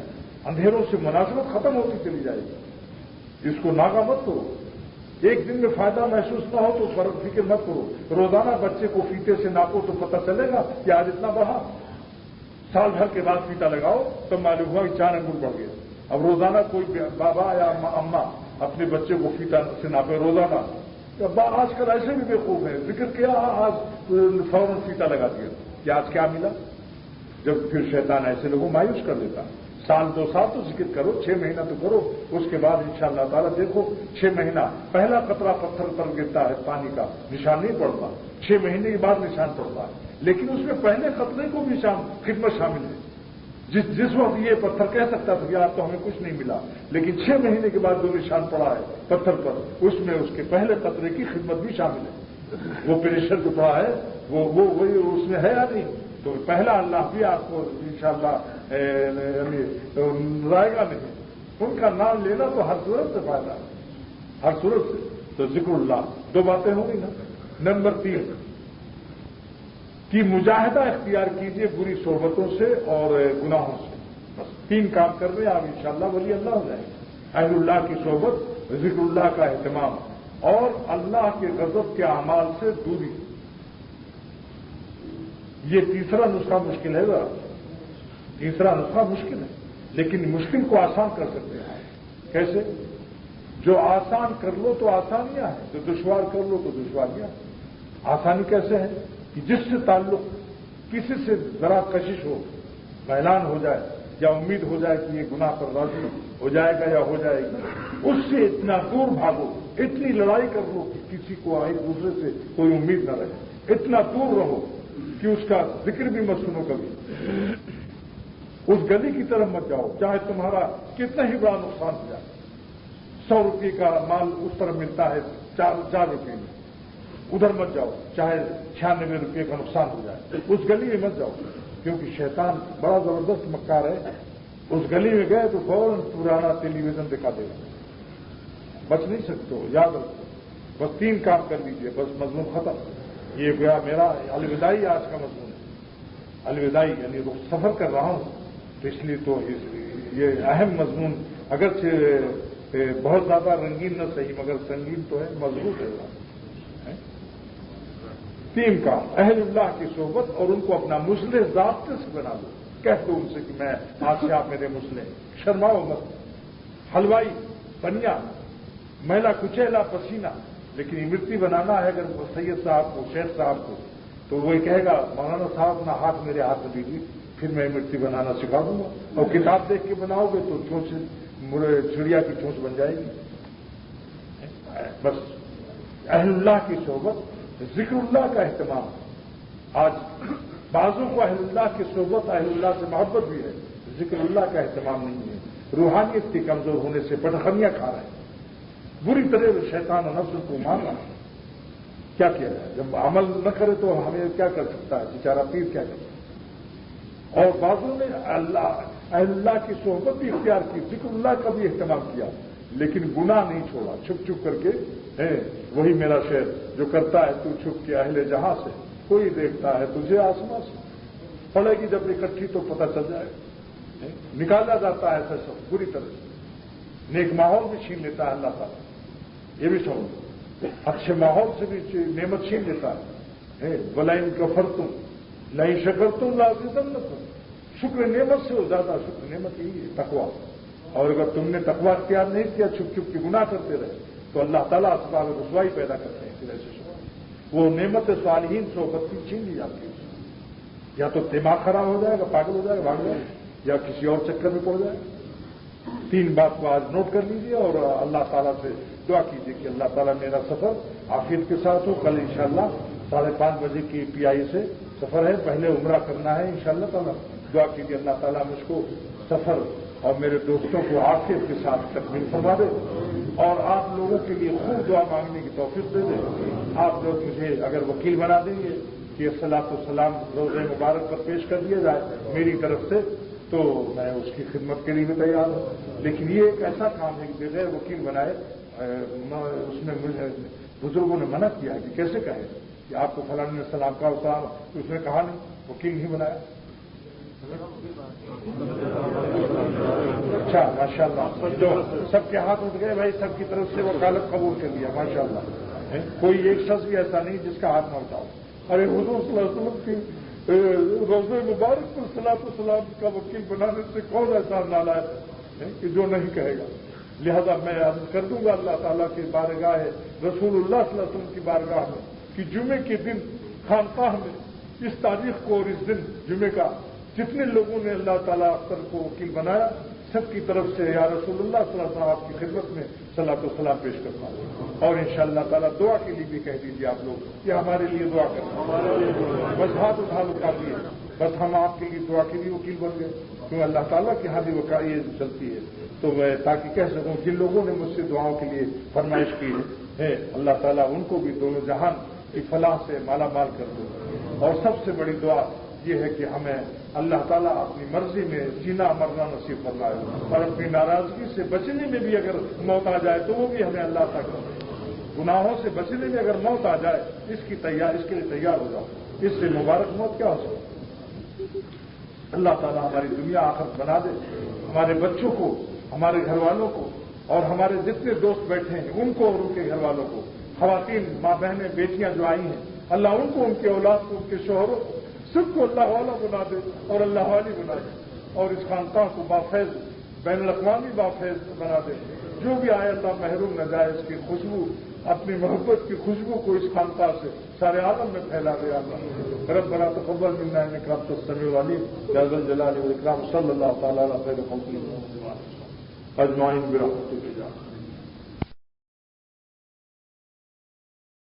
اندھیروں سے مناسبت ختم ہوتی چلی جائے گی۔ اس کو ناغہ مت کرو، ایک دن میں فائدہ محسوس نہ ہو تو فرق فکر مت کرو، روزانہ بچے کو فیتے سے ناپو تو پتہ چلے گا کہ آج اتنا بڑھا، سال بھر کے بعد فیتا لگاؤ تو معلوم ہوا کہ 4 انگور بڑھ گیا۔ اب روزانہ کوئی بابا یا اماں اپنے بچے کو فیتا سے ناپے روزانہ، آج کل ایسے بھی بیوقوف ہیں، ذکر کیا آج فوراً فیتا لگا دیا کہ آج کیا ملا، جب پھر شیطان ایسے لوگوں مایوس کر دیتا۔ 1-2 سال تو ذکر کرو، 6 مہینہ تو کرو، اس کے بعد انشاءاللہ تعالیٰ دیکھو 6 مہینہ پہلا قطرہ پتھر پر گرتا ہے پانی کا نشان نہیں پڑتا، 6 مہینے کے بعد نشان پڑتا ہے، لیکن اس میں پہلے قطرے کو بھی خدمت شامل ہے۔ جس وقت یہ پتھر کہہ سکتا تھا کہ یار تو ہمیں کچھ نہیں ملا، لیکن 6 مہینے کے بعد جو نشان پڑا ہے پتھر پر، اس میں اس کے پہلے قطرے کی خدمت بھی شامل ہے۔ وہ پریشر جو پڑا ہے وہ اس میں ہے یا نہیں؟ تو پہلا اللہ بھی آپ کو انشاءاللہ رائے گا نہیں، ان کا نام لینا تو ہر صورت سے فائدہ ہے، ہر صورت سے۔ تو ذکر اللہ 2 باتیں ہوں گی نا۔ نمبر 3 کہ مجاہدہ اختیار کیجئے بری صحبتوں سے اور گناہوں سے، بس 3 کام کر رہے ہیں آپ انشاءاللہ ولی اللہ ہو جائیں گے۔ اہل اللہ کی صحبت، ذکر اللہ کا اہتمام اور اللہ کے غضب کے اعمال سے دوری، یہ تیسرا نسخہ مشکل ہے ذرا، تیسرا نسخہ مشکل ہے، لیکن مشکل کو آسان کر سکتے ہیں۔ کیسے؟ جو آسان کر لو تو آسانیاں ہیں، جو دشوار کر لو تو دشواریاں ہیں۔ آسانی کیسے ہے کہ جس سے تعلق کسی سے ذرا کشش ہو، اعلان ہو جائے یا امید ہو جائے کہ یہ گناہ پر راضی ہو جائے گا یا ہو جائے گی، اس سے اتنا دور بھاگو، اتنی لڑائی کر لو کہ کسی کو ایک دوسرے سے کوئی امید نہ رہے، اتنا دور رہو کہ اس کا ذکر بھی مت سنو کبھی، اس گلی کی طرف مت جاؤ چاہے تمہارا کتنا ہی بڑا نقصان ہو جائے۔ 100 روپے کا مال اس طرف ملتا ہے 4 روپے میں، ادھر مت جاؤ چاہے 96 روپے کا نقصان ہو جائے، اس گلی میں مت جاؤ، کیونکہ شیطان بڑا زبردست مکار ہے، اس گلی میں گئے تو فوراً پرانا ٹیلی ویژن دکھا دے گا، بچ نہیں سکتے ہو، یاد رکھو، بس 3 کام کر لیجئے، بس مضمون ختم۔ یہ گیا میرا الوداعی آج کا مضمون ہے، الوداعی یعنی سفر کر رہا ہوں، تو اس لیے تو یہ اہم مضمون، اگرچہ بہت زیادہ رنگین نہ صحیح مگر سنگین تو ہے، مضبوط ہے۔ 3 کام، اہل اللہ کی صحبت اور ان کو اپنا مسلح ضابطے سے بنا دو، کہہ دو ان سے کہ میں آج سے آپ میرے مسلح، شرماؤ مت، حلوائی بنیا میلا کچیلا پسینہ، لیکن یہ مٹی بنانا ہے اگر سید صاحب کو، شیخ صاحب کو، تو وہ کہے گا مولانا صاحب اپنا ہاتھ میرے ہاتھ میں دیجیے، پھر میں مٹی بنانا سکھا دوں گا، اور کتاب دیکھ کے بناؤ گے تو چونچ چڑیا کی چونچ بن جائے گی۔ بس اہل اللہ کی صحبت، ذکر اللہ کا اہتمام۔ آج بعضوں کو اہل اللہ کی صحبت، اہل اللہ سے محبت بھی ہے، ذکر اللہ کا اہتمام نہیں ہے، روحانیت کی کمزور ہونے سے بٹخنیاں کھا رہے ہیں، بری طرح شیطان و نفس کو مار رہا ہے۔ کیا کیا جائے؟ جب عمل نہ کرے تو ہمیں کیا کر سکتا ہے بیچارہ پیر، کیا کر سکتا ہے؟ اور بعضوں نے اہل اللہ کی صحبت بھی اختیار کی، ذکر اللہ کا بھی اہتمام کیا، لیکن گناہ نہیں چھوڑا، چھپ چھپ کر کے وہی میرا شعر جو کرتا ہے تو چھپ کے اہل جہاں سے، کوئی دیکھتا ہے تجھے آسمان سے، پڑے گی جب اکٹھی تو پتہ چل جائے، نکالا جاتا ہے سب بری طرح سے، نیک ماحول بھی چھین لیتا ہے اللہ تعالیٰ، یہ بھی سمجھو، اچھے ماحول سے بھی نعمت چھین لیتا ہے۔ بلائن کفرتم لئن شکرتم لازیدنکم، شکر نعمت سے زیادہ شکر نعمت یہی ہے تقویٰ، اور اگر تم نے تقویٰ اختیار نہیں کیا، چھپ چھپ کے گناہ کرتے رہے تو اللہ تعالیٰ اسباب رسوائی پیدا کرتے ہیں، پھر ایسے شکر وہ نعمت صالحین صحبت کی چھین لی جاتی ہے، یا تو دماغ خراب ہو جائے گا، پاگل ہو جائے گا، بھاگ جائے گا، یا کسی اور چکر میں پڑ جائے گا۔ 3 بات کو آج نوٹ کر لیجیے اور اللہ تعالیٰ سے دعا کیجیے کہ اللہ تعالیٰ میرا سفر عافیت کے ساتھ ہو۔ کل انشاءاللہ 5:30 بجے کی PI سے سفر ہے، پہلے عمرہ کرنا ہے انشاءاللہ تعالیٰ، دعا کیجیے اللہ تعالیٰ مجھ کو سفر اور میرے دوستوں کو عافیت کے ساتھ تکمیل فرما دے، اور آپ لوگوں کے لیے خوب دعا مانگنے کی توفیق دے دے۔ آپ لوگ مجھے اگر وکیل بنا دیں گے کہ صلاۃ والسلام روزہ مبارک پر پیش کر دیا جائے میری طرف سے، تو میں اس کی خدمت کے لیے بھی تیار ہوں، لیکن یہ ایک ایسا کام ہے کہ بغیر وکیل بنائے، اس میں بزرگوں نے منع کیا ہے کہ کیسے کہے کہ آپ کو فلاں نے سلام کا ہوتا، اس نے کہا نہیں، وکیل نہیں بنایا۔ اچھا ماشاء اللہ، جو سب کے ہاتھ اٹھ گئے بھائی، سب کی طرف سے وکالت قبول کر لیا ماشاء اللہ، کوئی ایک شخص بھی ایسا نہیں جس کا ہاتھ نہ اٹھاؤ۔ ارے حضور صلی اللہ علیہ وسلم کی روزہ مبارک پر صلاۃ والسلام کا وکیل بنانے سے کون ایسا نالائق ہے کہ جو نہیں کہے گا؟ لہذا میں عرض کر دوں گا اللہ تعالیٰ کی بارگاہ رسول اللہ صلی اللہ علیہ وسلم کی بارگاہ میں کہ جمعے کے دن خانقاہ میں اس تاریخ کو اور اس دن جمعے کا جتنے لوگوں نے اللہ تعالیٰ اختر کو وکیل بنایا، سب کی طرف سے یا رسول اللہ صلی اللہ علیہ وسلم آپ کی خدمت میں صلاۃ والسلام پیش کرتا ہوں، اور انشاءاللہ تعالیٰ دعا کے لیے بھی کہہ دیجیے آپ لوگ کہ ہمارے لیے دعا کریں، بس ہاتھ اٹھا لو کافی ہے، بس ہم آپ کے لیے دعا کے لیے وکیل بن گئے، کیوں اللہ تعالیٰ کی ہاں بھی یہ چلتی ہے، تو میں تاکہ کہہ سکوں جن لوگوں نے مجھ سے دعاؤں کے لیے فرمائش کی ہے اللہ تعالیٰ ان کو بھی دونوں جہان کی فلاح سے مالا مال کر دو، اور سب سے بڑی دعا یہ ہے کہ ہمیں اللہ تعالیٰ اپنی مرضی میں جینا مرنا نصیب فرمائے، اور اپنی ناراضگی سے بچنے میں بھی اگر موت آ جائے تو وہ بھی ہمیں اللہ تک، گناہوں سے بچنے میں اگر موت آ جائے اس کے لیے تیار ہو جاؤ، اس سے مبارک موت کیا ہو سکتی۔ اللہ تعالیٰ ہماری دنیا آخرت بنا دے، ہمارے بچوں کو، ہمارے گھر والوں کو، اور ہمارے جتنے دوست بیٹھے ہیں ان کو اور ان کے گھر والوں کو، خواتین ماں بہنیں بیٹیاں جو آئی ہیں اللہ ان کو، ان کے اولاد کو، ان کے شوہروں کو، سب کو اللہ والا بنا دے اور اللہ والی بنا دے، اور اس خانقاہ کو بافیض بین الاقوامی بافیض بنا دے، جو بھی آیا تھا محروم نہ جائے، اس کی خوشبو، اپنی محبت کی خوشبو کو اس خانقاہ سے سارے عالم میں پھیلا دے۔ ربنا تقبل منا انك انت السميع العليم يا ذا الجلال والاكرام، صلی اللہ تعالی علی خیر خلق اجمعین برحمتک۔